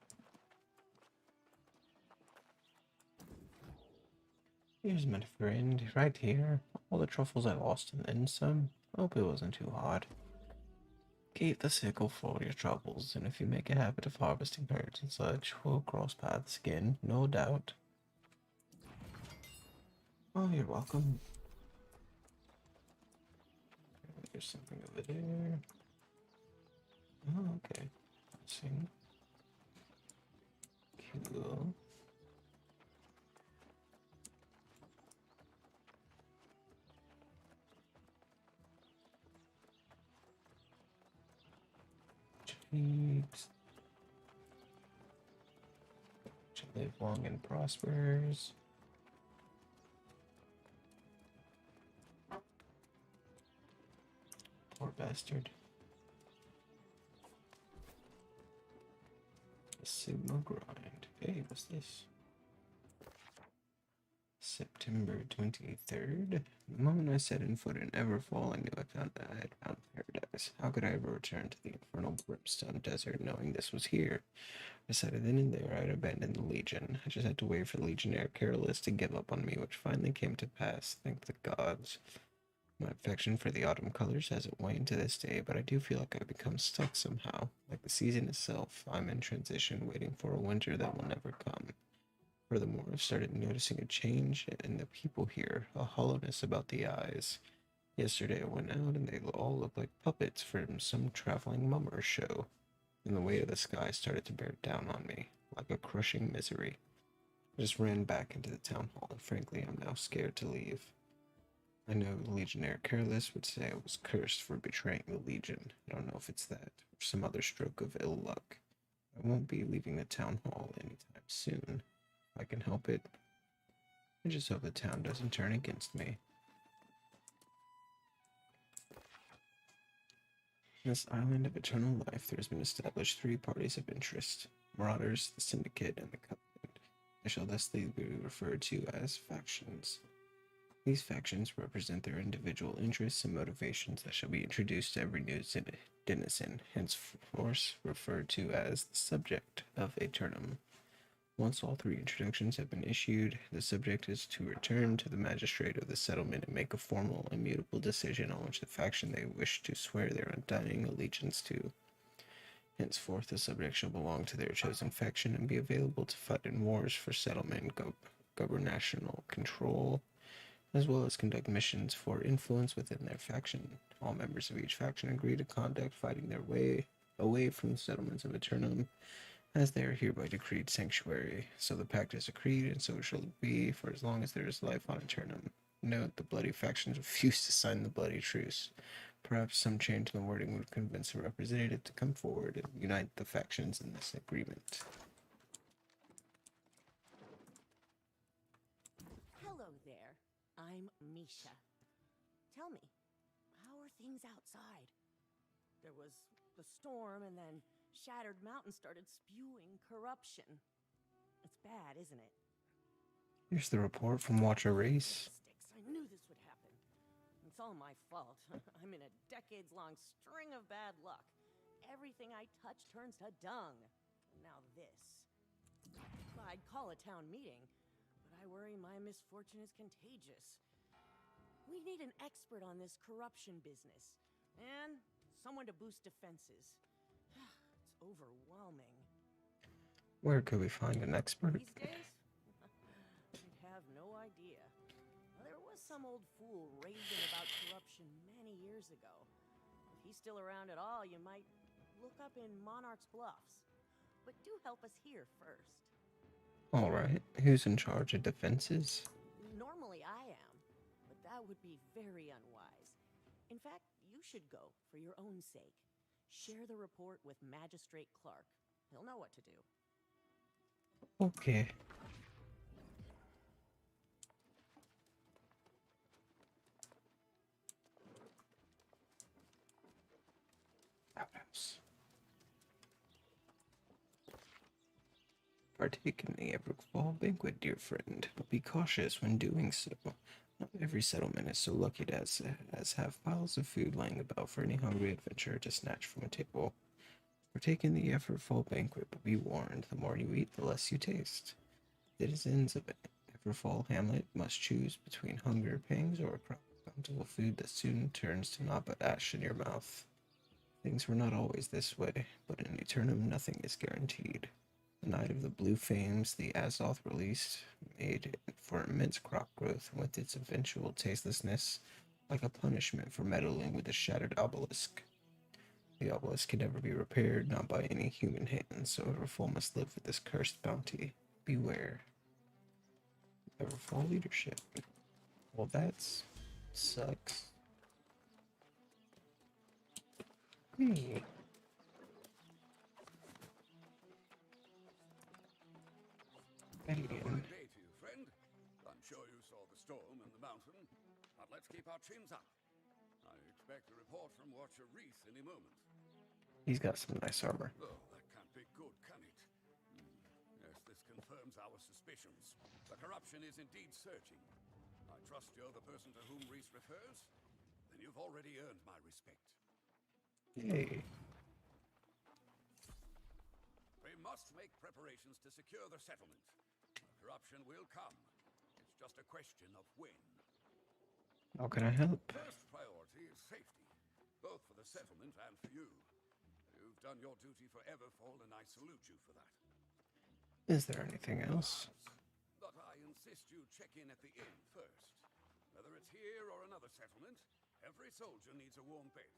Here's my friend, right here. All the truffles I lost and then some. Hope it wasn't too hard. Keep the sickle for your troubles, and if you make a habit of harvesting herbs and such, we'll cross paths again, no doubt. Oh, you're welcome. There's something over there. Oh, okay. Let's see. Cool. Pigs. To live long and prospers. Poor bastard. A Sigma grind. Hey, what's this? September 23rd. The moment I set in foot in Everfall, I knew I had found paradise. How could I ever return to the infernal brimstone desert knowing this was here? I decided then and there I'd abandon the Legion. I just had to wait for the Legionnaire Careless to give up on me, which finally came to pass, thank the gods. My affection for the autumn colors hasn't waned to this day, but I do feel like I've become stuck somehow. Like the season itself, I'm in transition, waiting for a winter that will never come. Furthermore, I've started noticing a change in the people here, a hollowness about the eyes. Yesterday I went out and they all looked like puppets from some traveling mummer show, and the weight of the sky started to bear down on me, like a crushing misery. I just ran back into the town hall, and frankly, I'm now scared to leave. I know Legionnaire Careless would say I was cursed for betraying the Legion. I don't know if it's that, or some other stroke of ill luck. I won't be leaving the town hall anytime soon. If I can help it, I just hope the town doesn't turn against me. In this island of eternal life, there has been established 3 parties of interest: Marauders, the Syndicate, and the Covenant. They shall thusly be referred to as factions. These factions represent their individual interests and motivations that shall be introduced to every new denizen, henceforth referred to as the subject of Aeternum. Once all 3 introductions have been issued, the subject is to return to the magistrate of the settlement and make a formal, immutable decision on which the faction they wish to swear their undying allegiance to. Henceforth, the subject shall belong to their chosen faction and be available to fight in wars for settlement, gubernatorial control, as well as conduct missions for influence within their faction. All members of each faction agree to conduct fighting their way away from the settlements of Aeternum, as they are hereby decreed sanctuary. So the pact is agreed, and so it shall be for as long as there is life on Aeternum. Note, the bloody factions refuse to sign the bloody truce. Perhaps some change in the wording would convince a representative to come forward and unite the factions in this agreement. Hello there. I'm Misha. Tell me, how are things outside? There was the storm, and then Shattered Mountain started spewing corruption. It's bad, isn't it? Here's the report from Watcher Race. Sticks, I knew this would happen. It's all my fault. I'm in a decades-long string of bad luck. Everything I touch turns to dung. And now this. I'd call a town meeting, but I worry my misfortune is contagious. We need an expert on this corruption business, and someone to boost defenses. It's overwhelming. Where could we find an expert? These days? I'd have no idea. There was some old fool raving about corruption many years ago. If he's still around at all, you might look up in Monarch's Bluffs. But do help us here first. Alright, who's in charge of defenses? Normally I am, but that would be very unwise. In fact, you should go for your own sake. Share the report with Magistrate Clark. He'll know what to do. Okay. Outhouse. Partake in the Everfall banquet, dear friend, but be cautious when doing so. Not every settlement is so lucky as have piles of food lying about for any hungry adventurer to snatch from a table. Partake in the Everfall banquet, but be warned, the more you eat, the less you taste. Citizens of Everfall Hamlet must choose between hunger pangs or a crop of bountiful food that soon turns to naught but ash in your mouth. Things were not always this way, but in Eternum nothing is guaranteed. The Night of the Blue Fames, the Azoth released, made for immense crop growth, and with its eventual tastelessness, like a punishment for meddling with the shattered obelisk. The obelisk can never be repaired, not by any human hand, so Everfall must live with this cursed bounty. Beware. Everfall leadership. Well, that's sucks. Hey. Fine day to you, friend. I'm sure you saw the storm in the mountain, but let's keep our chins up. I expect a report from Watcher Reese any moment. He's got some nice armor. Oh, that can't be good, can it? Yes, this confirms our suspicions. The corruption is indeed surging. I trust you're the person to whom Reese refers? Then you've already earned my respect. Yay. We must make preparations to secure the settlement. The corruption will come. It's just a question of when. How can I help? First priority is safety, both for the settlement and for you. You've done your duty for Everfall, and I salute you for that. Is there anything else? But I insist you check in at the inn first. Whether it's here or another settlement, every soldier needs a warm bed.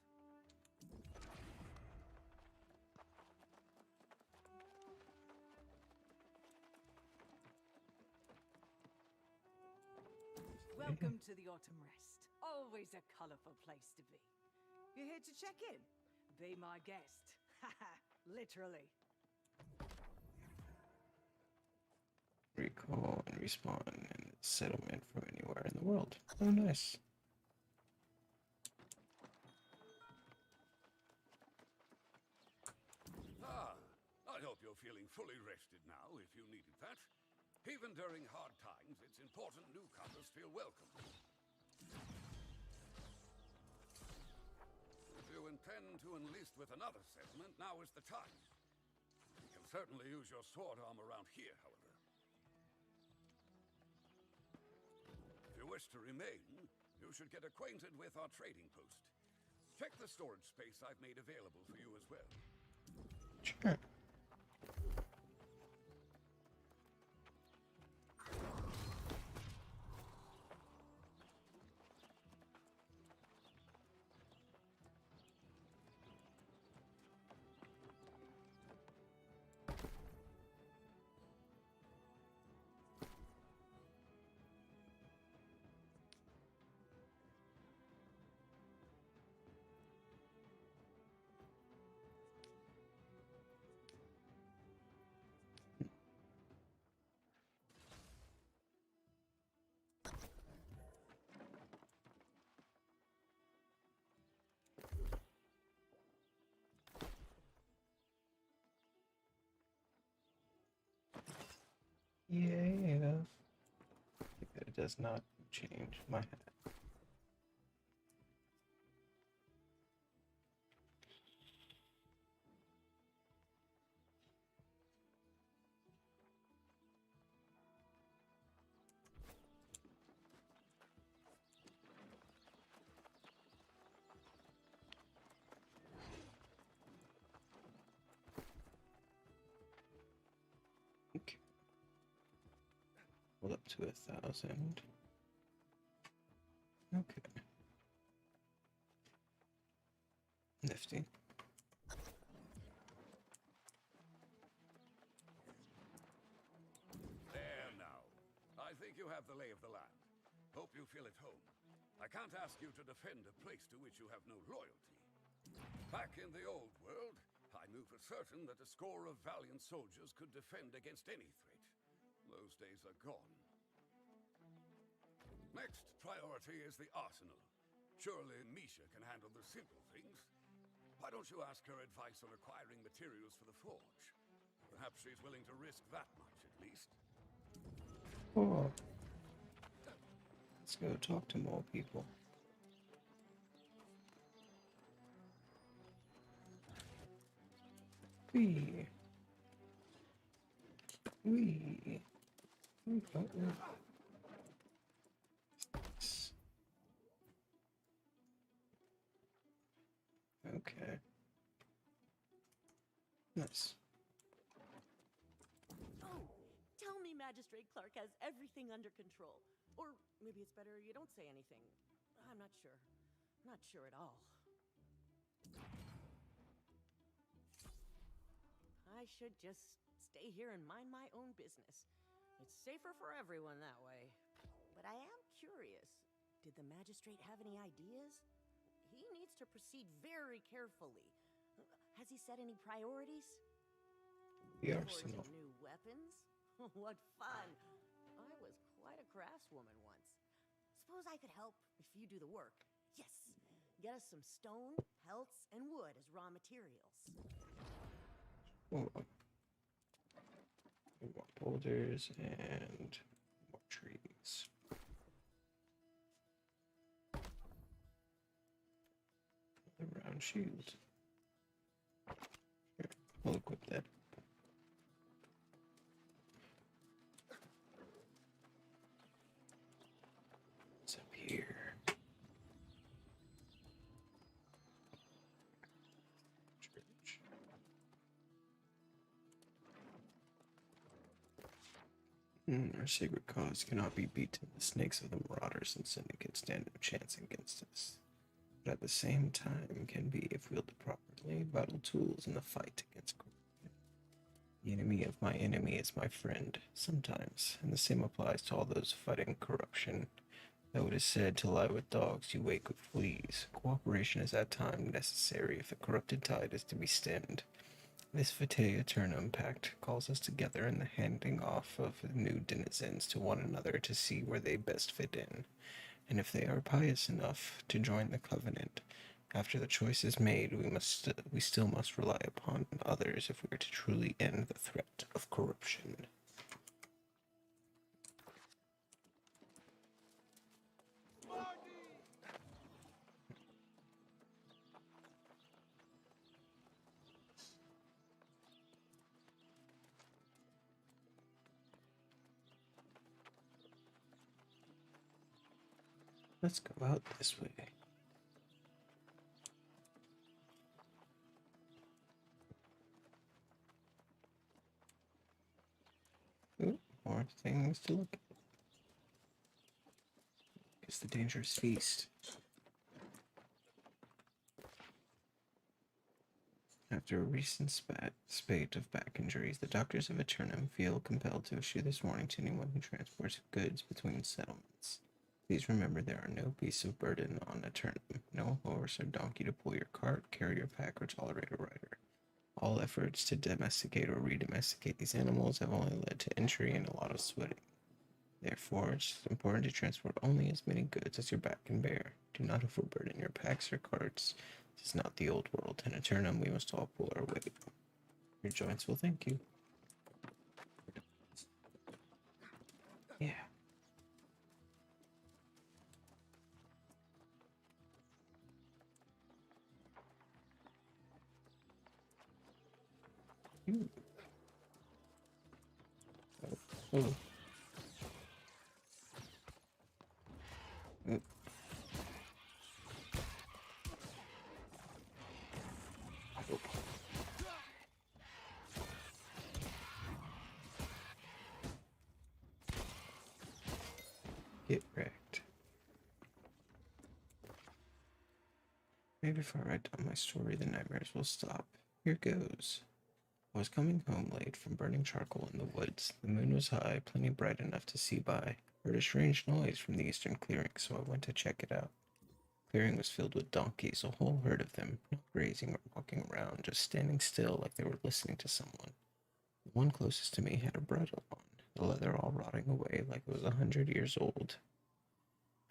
Welcome to the Autumn Rest. Always a colorful place to be. You're here to check in. Be my guest. Haha, literally. Recall and respawn in the settlement from anywhere in the world. Oh, nice. I hope you're feeling fully rested now, if you needed that. Even during hard times, it's important newcomers feel welcome. If you intend to enlist with another settlement, now is the time. You can certainly use your sword arm around here, however. If you wish to remain, you should get acquainted with our trading post. Check the storage space I've made available for you as well. Sure. Yeah. It does not change my hat. Okay. Well, up to 1,000. Okay. Nifty. There now. I think you have the lay of the land. Hope you feel at home. I can't ask you to defend a place to which you have no loyalty. Back in the old world, I knew for certain that a score of valiant soldiers could defend against any threat. Those days are gone. Next priority is the arsenal. Surely Misha can handle the simple things. Why don't you ask her advice on acquiring materials for the forge? Perhaps she's willing to risk that much, at least. Oh, let's go talk to more people. We. Okay. Nice. Oh, tell me Magistrate Clark has everything under control. Or maybe it's better you don't say anything. I'm not sure. Not sure at all. I should just stay here and mind my own business. It's safer for everyone that way. But I am curious. Did the magistrate have any ideas? He needs to proceed very carefully. Has he set any priorities? The arsenal. Forging new weapons? What fun! I was quite a craftswoman once. Suppose I could help if you do the work. Yes! Get us some stone, pelts, and wood as raw materials. Oh. More boulders and more trees. The round shield. Here, we'll equip that. What's up here? Church. Our sacred cause cannot be beaten. The snakes of the marauders and syndicates stand no chance against us. But at the same time can be, if wielded properly, vital tools in the fight against corruption. The enemy of my enemy is my friend, sometimes, and the same applies to all those fighting corruption. Though it is said to lie with dogs, you wake with fleas. Cooperation is at times necessary if the corrupted tide is to be stemmed. This Vitae Aeternum Pact calls us together in the handing off of new denizens to one another to see where they best fit in, and if they are pious enough to join the covenant. After the choice is made, we still must rely upon others if we are to truly end the threat of corruption. Let's go out this way. Ooh, more things to look at. It's the dangerous feast. After a recent spate of back injuries, the doctors of Eternum feel compelled to issue this warning to anyone who transports goods between settlements. Please remember there are no beasts of burden on Eternum, no horse or donkey to pull your cart, carry your pack, or tolerate a rider. All efforts to domesticate or redomesticate these animals have only led to injury and a lot of sweating. Therefore, it's important to transport only as many goods as your back can bear. Do not overburden your packs or carts. This is not the old world. In Eternum, we must all pull our weight. Your joints will thank you. Yeah. Ooh. Oh. Ooh. Get wrecked. Maybe if I write down my story, the nightmares will stop. Here goes. I was coming home late from burning charcoal in the woods. The moon was high, plenty bright enough to see by. Heard a strange noise from the eastern clearing, so I went to check it out. The clearing was filled with donkeys, a whole herd of them, not grazing or walking around, just standing still like they were listening to someone. The one closest to me had a bridle on, the leather all rotting away like it was 100 years old.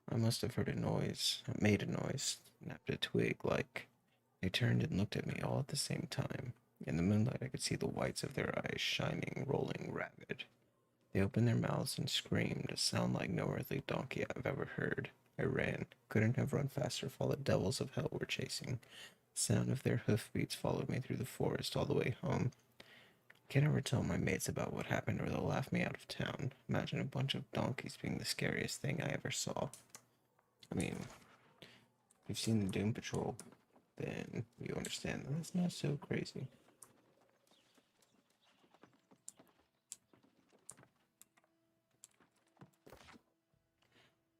I must have heard a noise, made a noise, snapped a twig like. They turned and looked at me all at the same time. In the moonlight, I could see the whites of their eyes shining, rolling, rabid. They opened their mouths and screamed, a sound like no earthly donkey I've ever heard. I ran. Couldn't have run faster if all the devils of hell were chasing. The sound of their hoofbeats followed me through the forest all the way home. Can't ever tell my mates about what happened or they'll laugh me out of town. Imagine a bunch of donkeys being the scariest thing I ever saw. I mean, if you've seen the Doom Patrol, then you understand that that's not so crazy.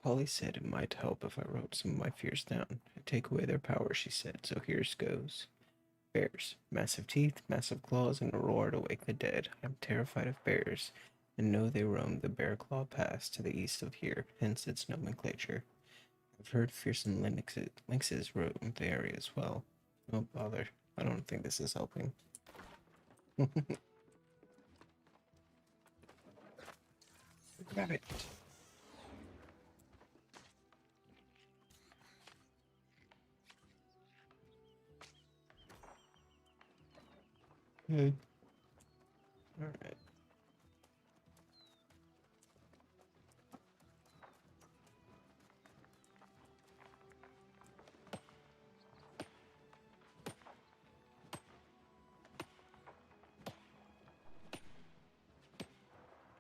Polly said it might help if I wrote some of my fears down. It'd take away their power, she said, so here's goes. Bears. Massive teeth, massive claws, and a roar to wake the dead. I'm terrified of bears, and know they roam the Bear Claw Pass to the east of here, hence its nomenclature. I've heard fearsome lynxes roam the area as well. Don't bother. I don't think this is helping. Rabbit. Good. Alright.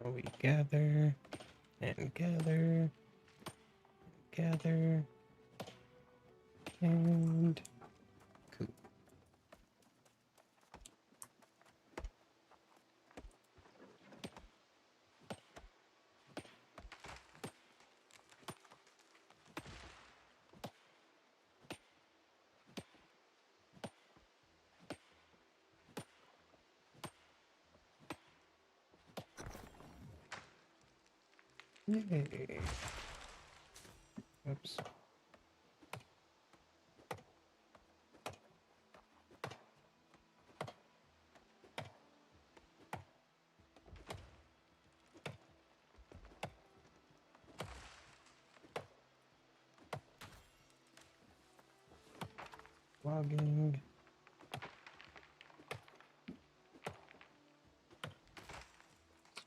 We gather and gather, gather, and cool. Yay. Oops. Logging.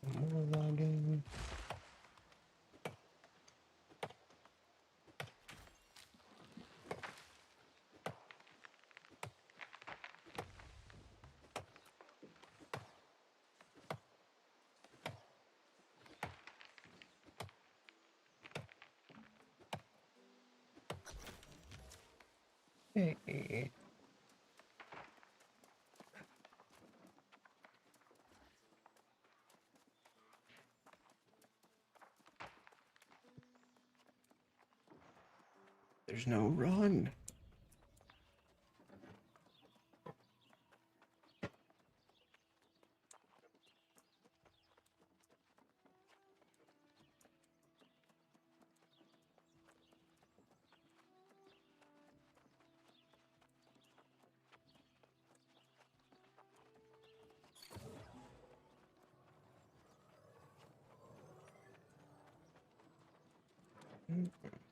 Some more logging. Hey. There's no run.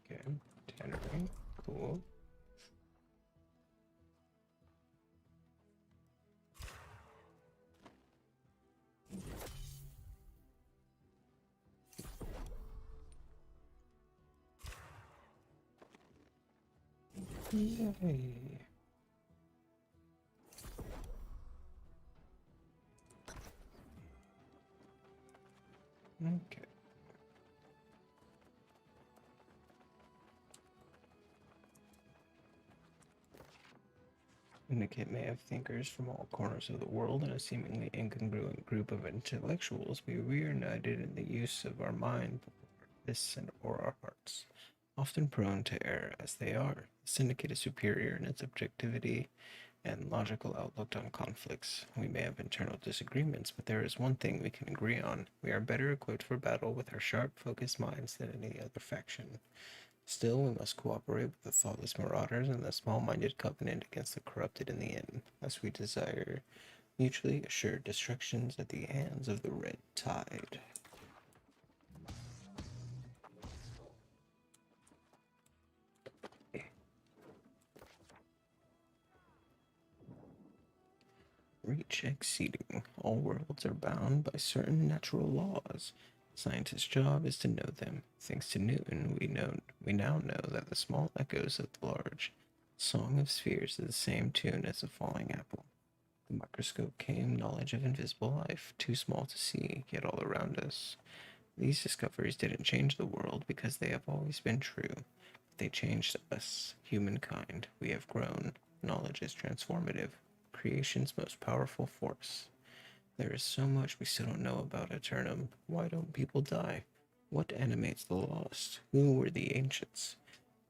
Okay, tannery, cool. Yay. Okay. Syndicate may have thinkers from all corners of the world and a seemingly incongruent group of intellectuals, but we are united in the use of our mind, fists, or our hearts. Often prone to err as they are, the Syndicate is superior in its objectivity and logical outlook on conflicts. We may have internal disagreements, but there is one thing we can agree on. We are better equipped for battle with our sharp, focused minds than any other faction. Still, we must cooperate with the thoughtless marauders and the small-minded covenant against the corrupted in the end, lest we desire mutually assured destructions at the hands of the Red Tide. reach exceeding. All worlds are bound by certain natural laws. Scientists' job is to know them. Thanks to Newton, we now know that the small echoes of the large song of spheres is the same tune as a falling apple. The microscope came knowledge of invisible life, too small to see, yet all around us. These discoveries didn't change the world because they have always been true. They changed us, humankind. We have grown. Knowledge is transformative, creation's most powerful force. There is so much we still don't know about Eternum. Why don't people die? What animates the lost? Who were the ancients?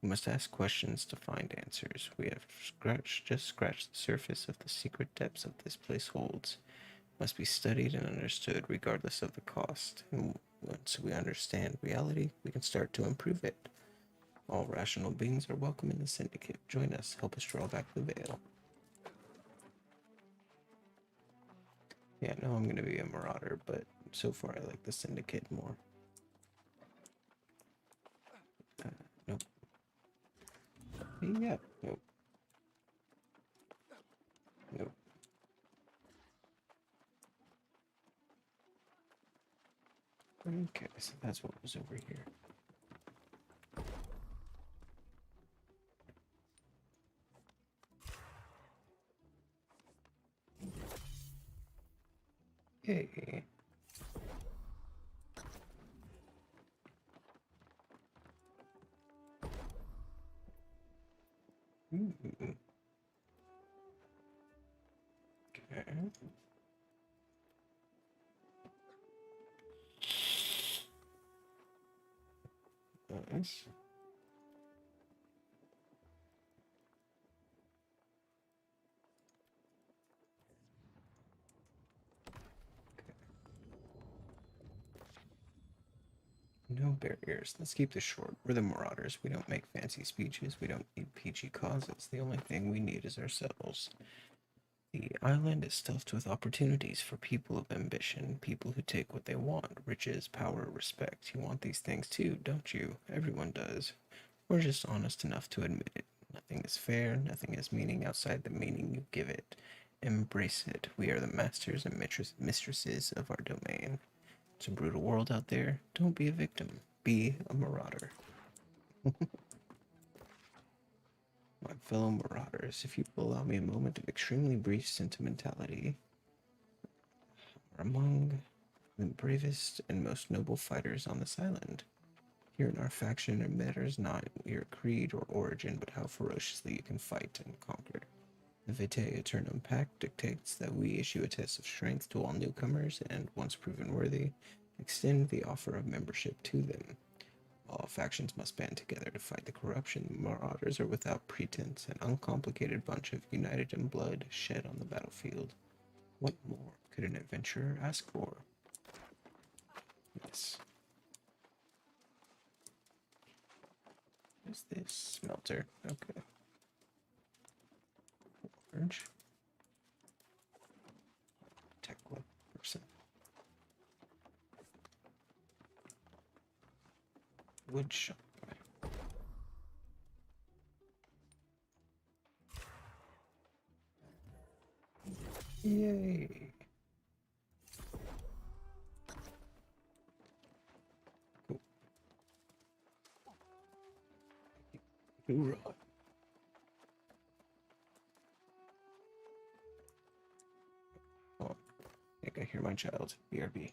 We must ask questions to find answers. We have just scratched the surface of the secret depths of this place holds. Must be studied and understood regardless of the cost. And once we understand reality, we can start to improve it. All rational beings are welcome in the Syndicate. Join us. Help us draw back the veil. Yeah, no, I'm going to be a Marauder, but so far I like the Syndicate more. Nope. Yeah, nope. Nope. Okay, so that's what was over here. Yay. Ooh. Okay. Nice. No barriers. Let's keep this short. We're the Marauders. We don't make fancy speeches. We don't need peachy causes. The only thing we need is ourselves. The island is stuffed with opportunities for people of ambition, people who take what they want, riches, power, respect. You want these things too, don't you? Everyone does. We're just honest enough to admit it. Nothing is fair, nothing has meaning outside the meaning you give it. Embrace it. We are the masters and mistresses of our domain. It's a brutal world out there. Don't be a victim. Be a marauder. My fellow marauders, if you will allow me a moment of extremely brief sentimentality, are among the bravest and most noble fighters on this island. Here in our faction, it matters not your creed or origin, but how ferociously you can fight and conquer. The Vitae Aeternum Pact dictates that we issue a test of strength to all newcomers, and once proven worthy, extend the offer of membership to them. All factions must band together to fight the corruption. Marauders are without pretense, an uncomplicated bunch of united in blood shed on the battlefield. What more could an adventurer ask for? Yes. What is this? Smelter. Okay. Orange. Tech web person. Wood shop. Yay. Cool. Hoorah. Oh, I think I hear my child. BRB.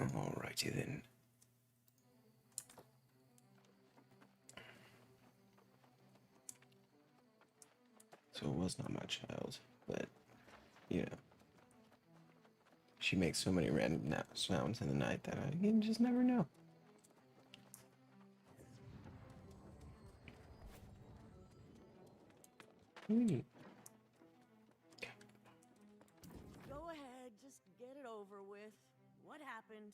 Alrighty then. So it was not my child, but you know, she makes so many random sounds in the night that you just never know. Go ahead, just get it over with. What happened?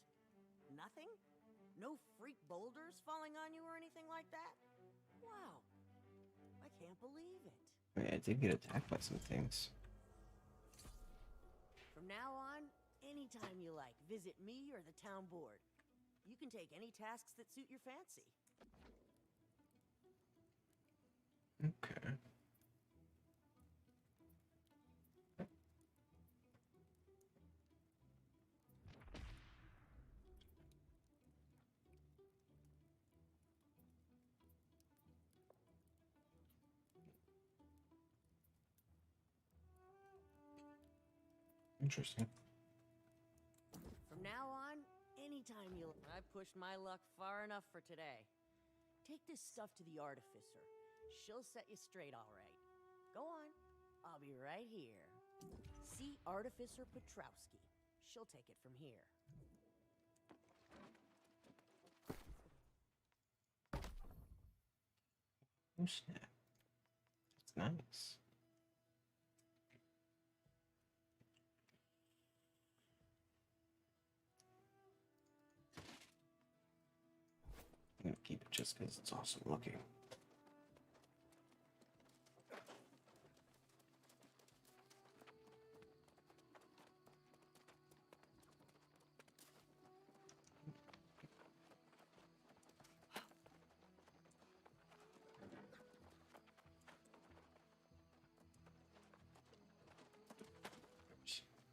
Nothing? No freak boulders falling on you or anything like that? Wow. I can't believe it. I mean, I did get attacked by some things. From now on, anytime you like, visit me or the town board. You can take any tasks that suit your fancy. Okay. Interesting. From now on, anytime you... I pushed my luck far enough for today. Take this stuff to the artificer. She'll set you straight all right. Go on. I'll be right here. See Artificer Petrowski. She'll take it from here. Oh snap. That's nice. I'm gonna keep it just because it's awesome looking.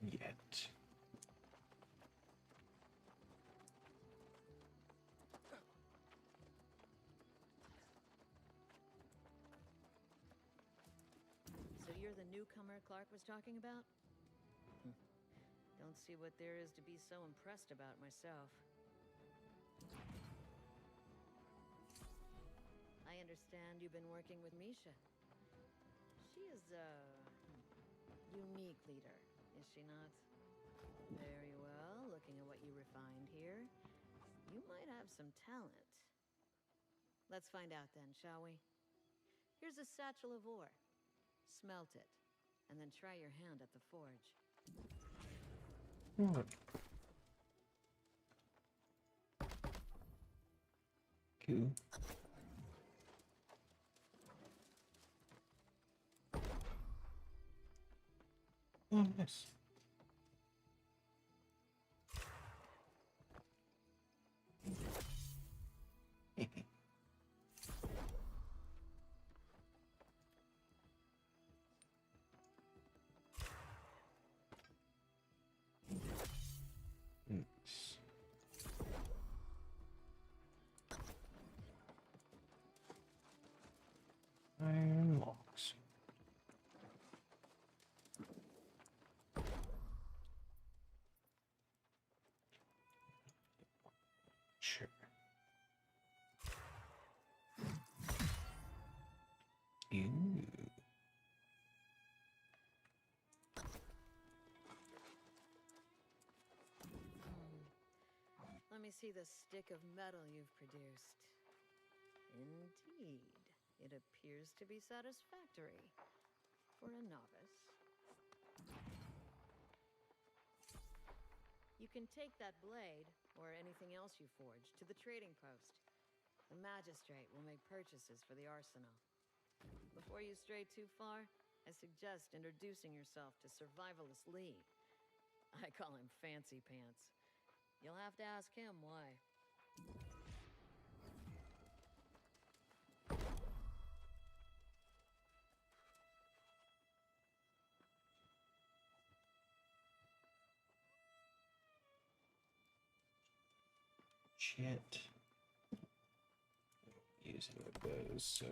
Yet. So you're the newcomer Clark was talking about? Don't see what there is to be so impressed about myself. I understand you've been working with Misha. She is a unique leader, is she not? Very well, looking at what you refined here, you might have some talent. Let's find out then, shall we? Here's a satchel of ore. Smelt it, and then try your hand at the forge. Cool. Oh, nice. Nice. Iron logs. Sure. Ew. Let me see the stick of metal you've produced. Indeed, it appears to be satisfactory for a novice. You can take that blade, or anything else you forge, to the trading post. The magistrate will make purchases for the arsenal. Before you stray too far, I suggest introducing yourself to Survivalist Lee. I call him Fancy Pants. You'll have to ask him why. Shit. Using with those, so.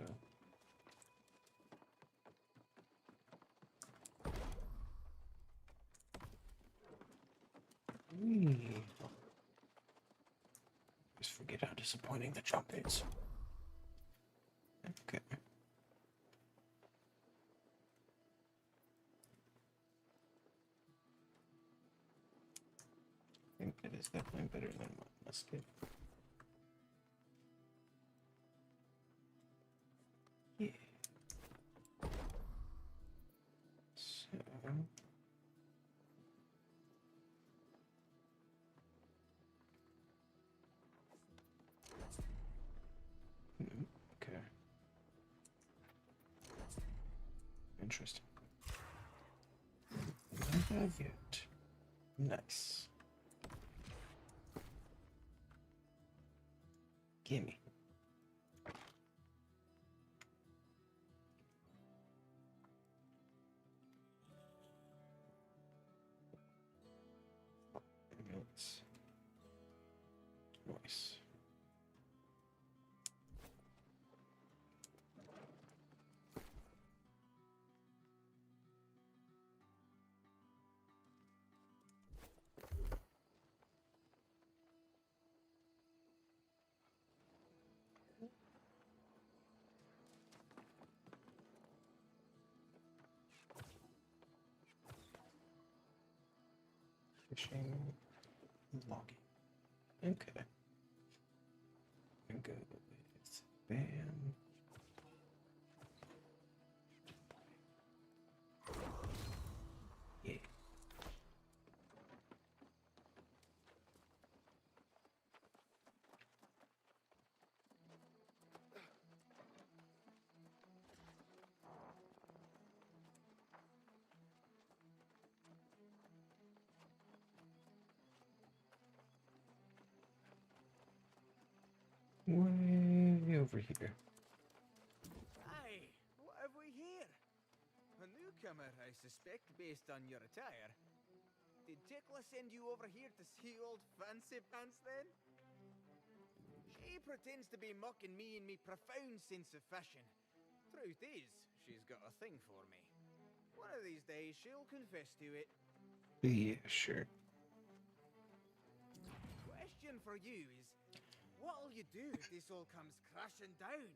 forget how disappointing the jump is. Okay. I think it is definitely better than my musket. Yeah. So. Okay. Interesting. Not have yet. Nice. Gimme. Amulets. Nice. Fishing, logging. Okay. And go with bam. Yeah. Way over here. Aye, what have we here? A newcomer, I suspect, based on your attire. Did Tekla send you over here to see old Fancy Pants, then? She pretends to be mocking me and me profound sense of fashion. Truth is, she's got a thing for me. One of these days, she'll confess to it. Yeah, sure. Question for you is, what'll you do if this all comes crashing down?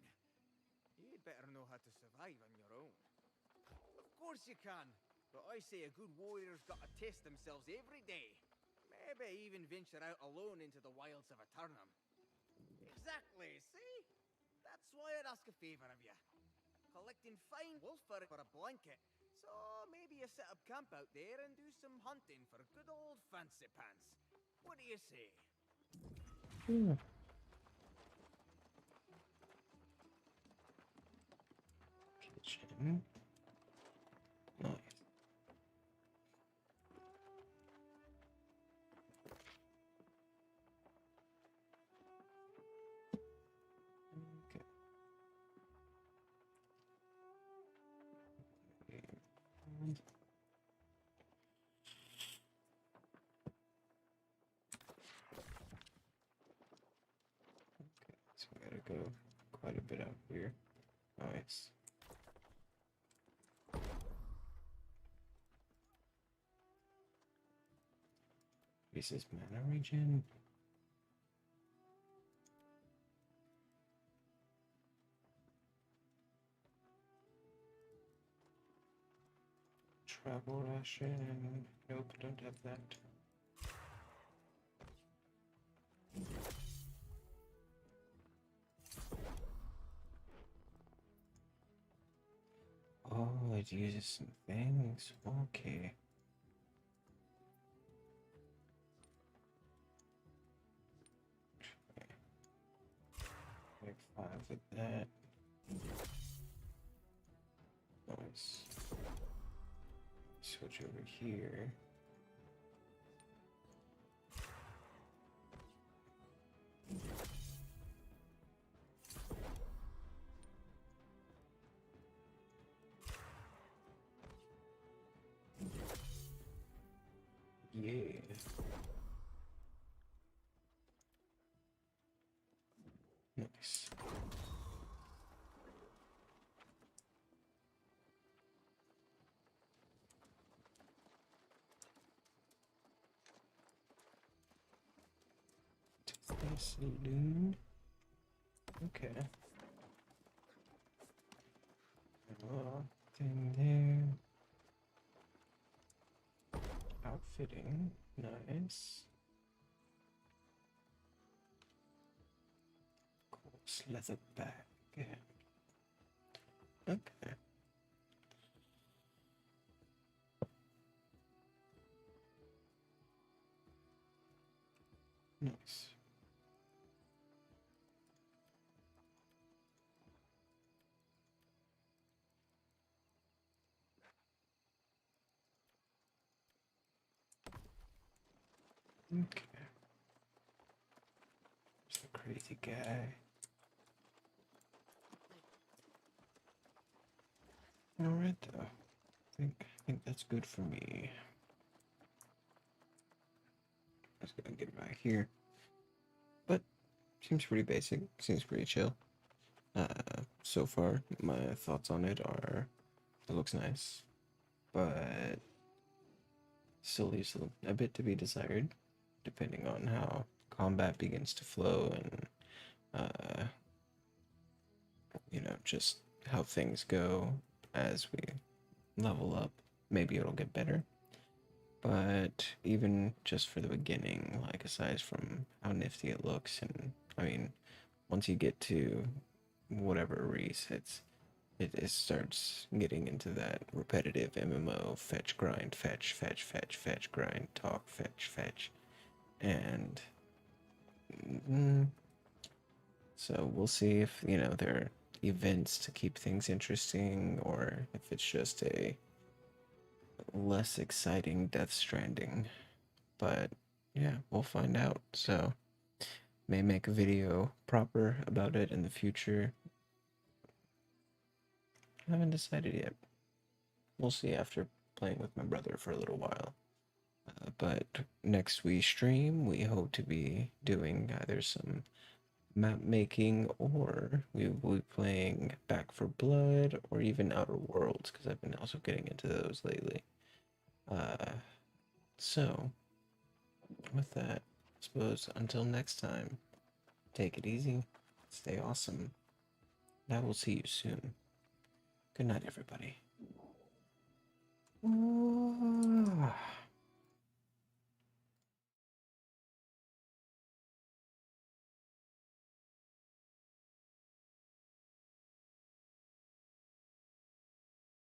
You'd better know how to survive on your own. Of course you can, but I say a good warrior's got to test themselves every day. Maybe even venture out alone into the wilds of Eternum. Exactly, see? That's why I'd ask a favor of you. Collecting fine wolf fur for a blanket, so maybe you set up camp out there and do some hunting for good old Fancy Pants. What do you say? Hmm. Kitchen. Nice. Okay. And okay, so we gotta go quite a bit out here. Nice. This is mana regen. Travel ration. Nope, don't have that. Oh, it uses some things. Okay. Make 5 with that. Nice. Switch over here. Yeah. Nice. Saloon. Okay. Thing there. Outfitting. Nice. Course leather bag. Okay. Nice. Okay. Just a crazy guy. Alright though. I think that's good for me. Just gonna get right here. But seems pretty basic. Seems pretty chill. So far my thoughts on it are it looks nice, but still leaves a bit to be desired, depending on how combat begins to flow and just how things go as we level up. Maybe it'll get better. But even just for the beginning, like aside from how nifty it looks, and I mean, once you get to whatever Reese, it starts getting into that repetitive MMO fetch grind, fetch grind, talk, fetch, and so we'll see if there are events to keep things interesting, or if it's just a less exciting Death Stranding. But yeah, we'll find out. So may make a video proper about it in the future. I haven't decided yet. We'll see after playing with my brother for a little while. But next we stream, we hope to be doing either some map making, or we will be playing Back for Blood, or even Outer Worlds, because I've been also getting into those lately. So with that, I suppose until next time, take it easy, stay awesome, and I will see you soon. Good night, everybody.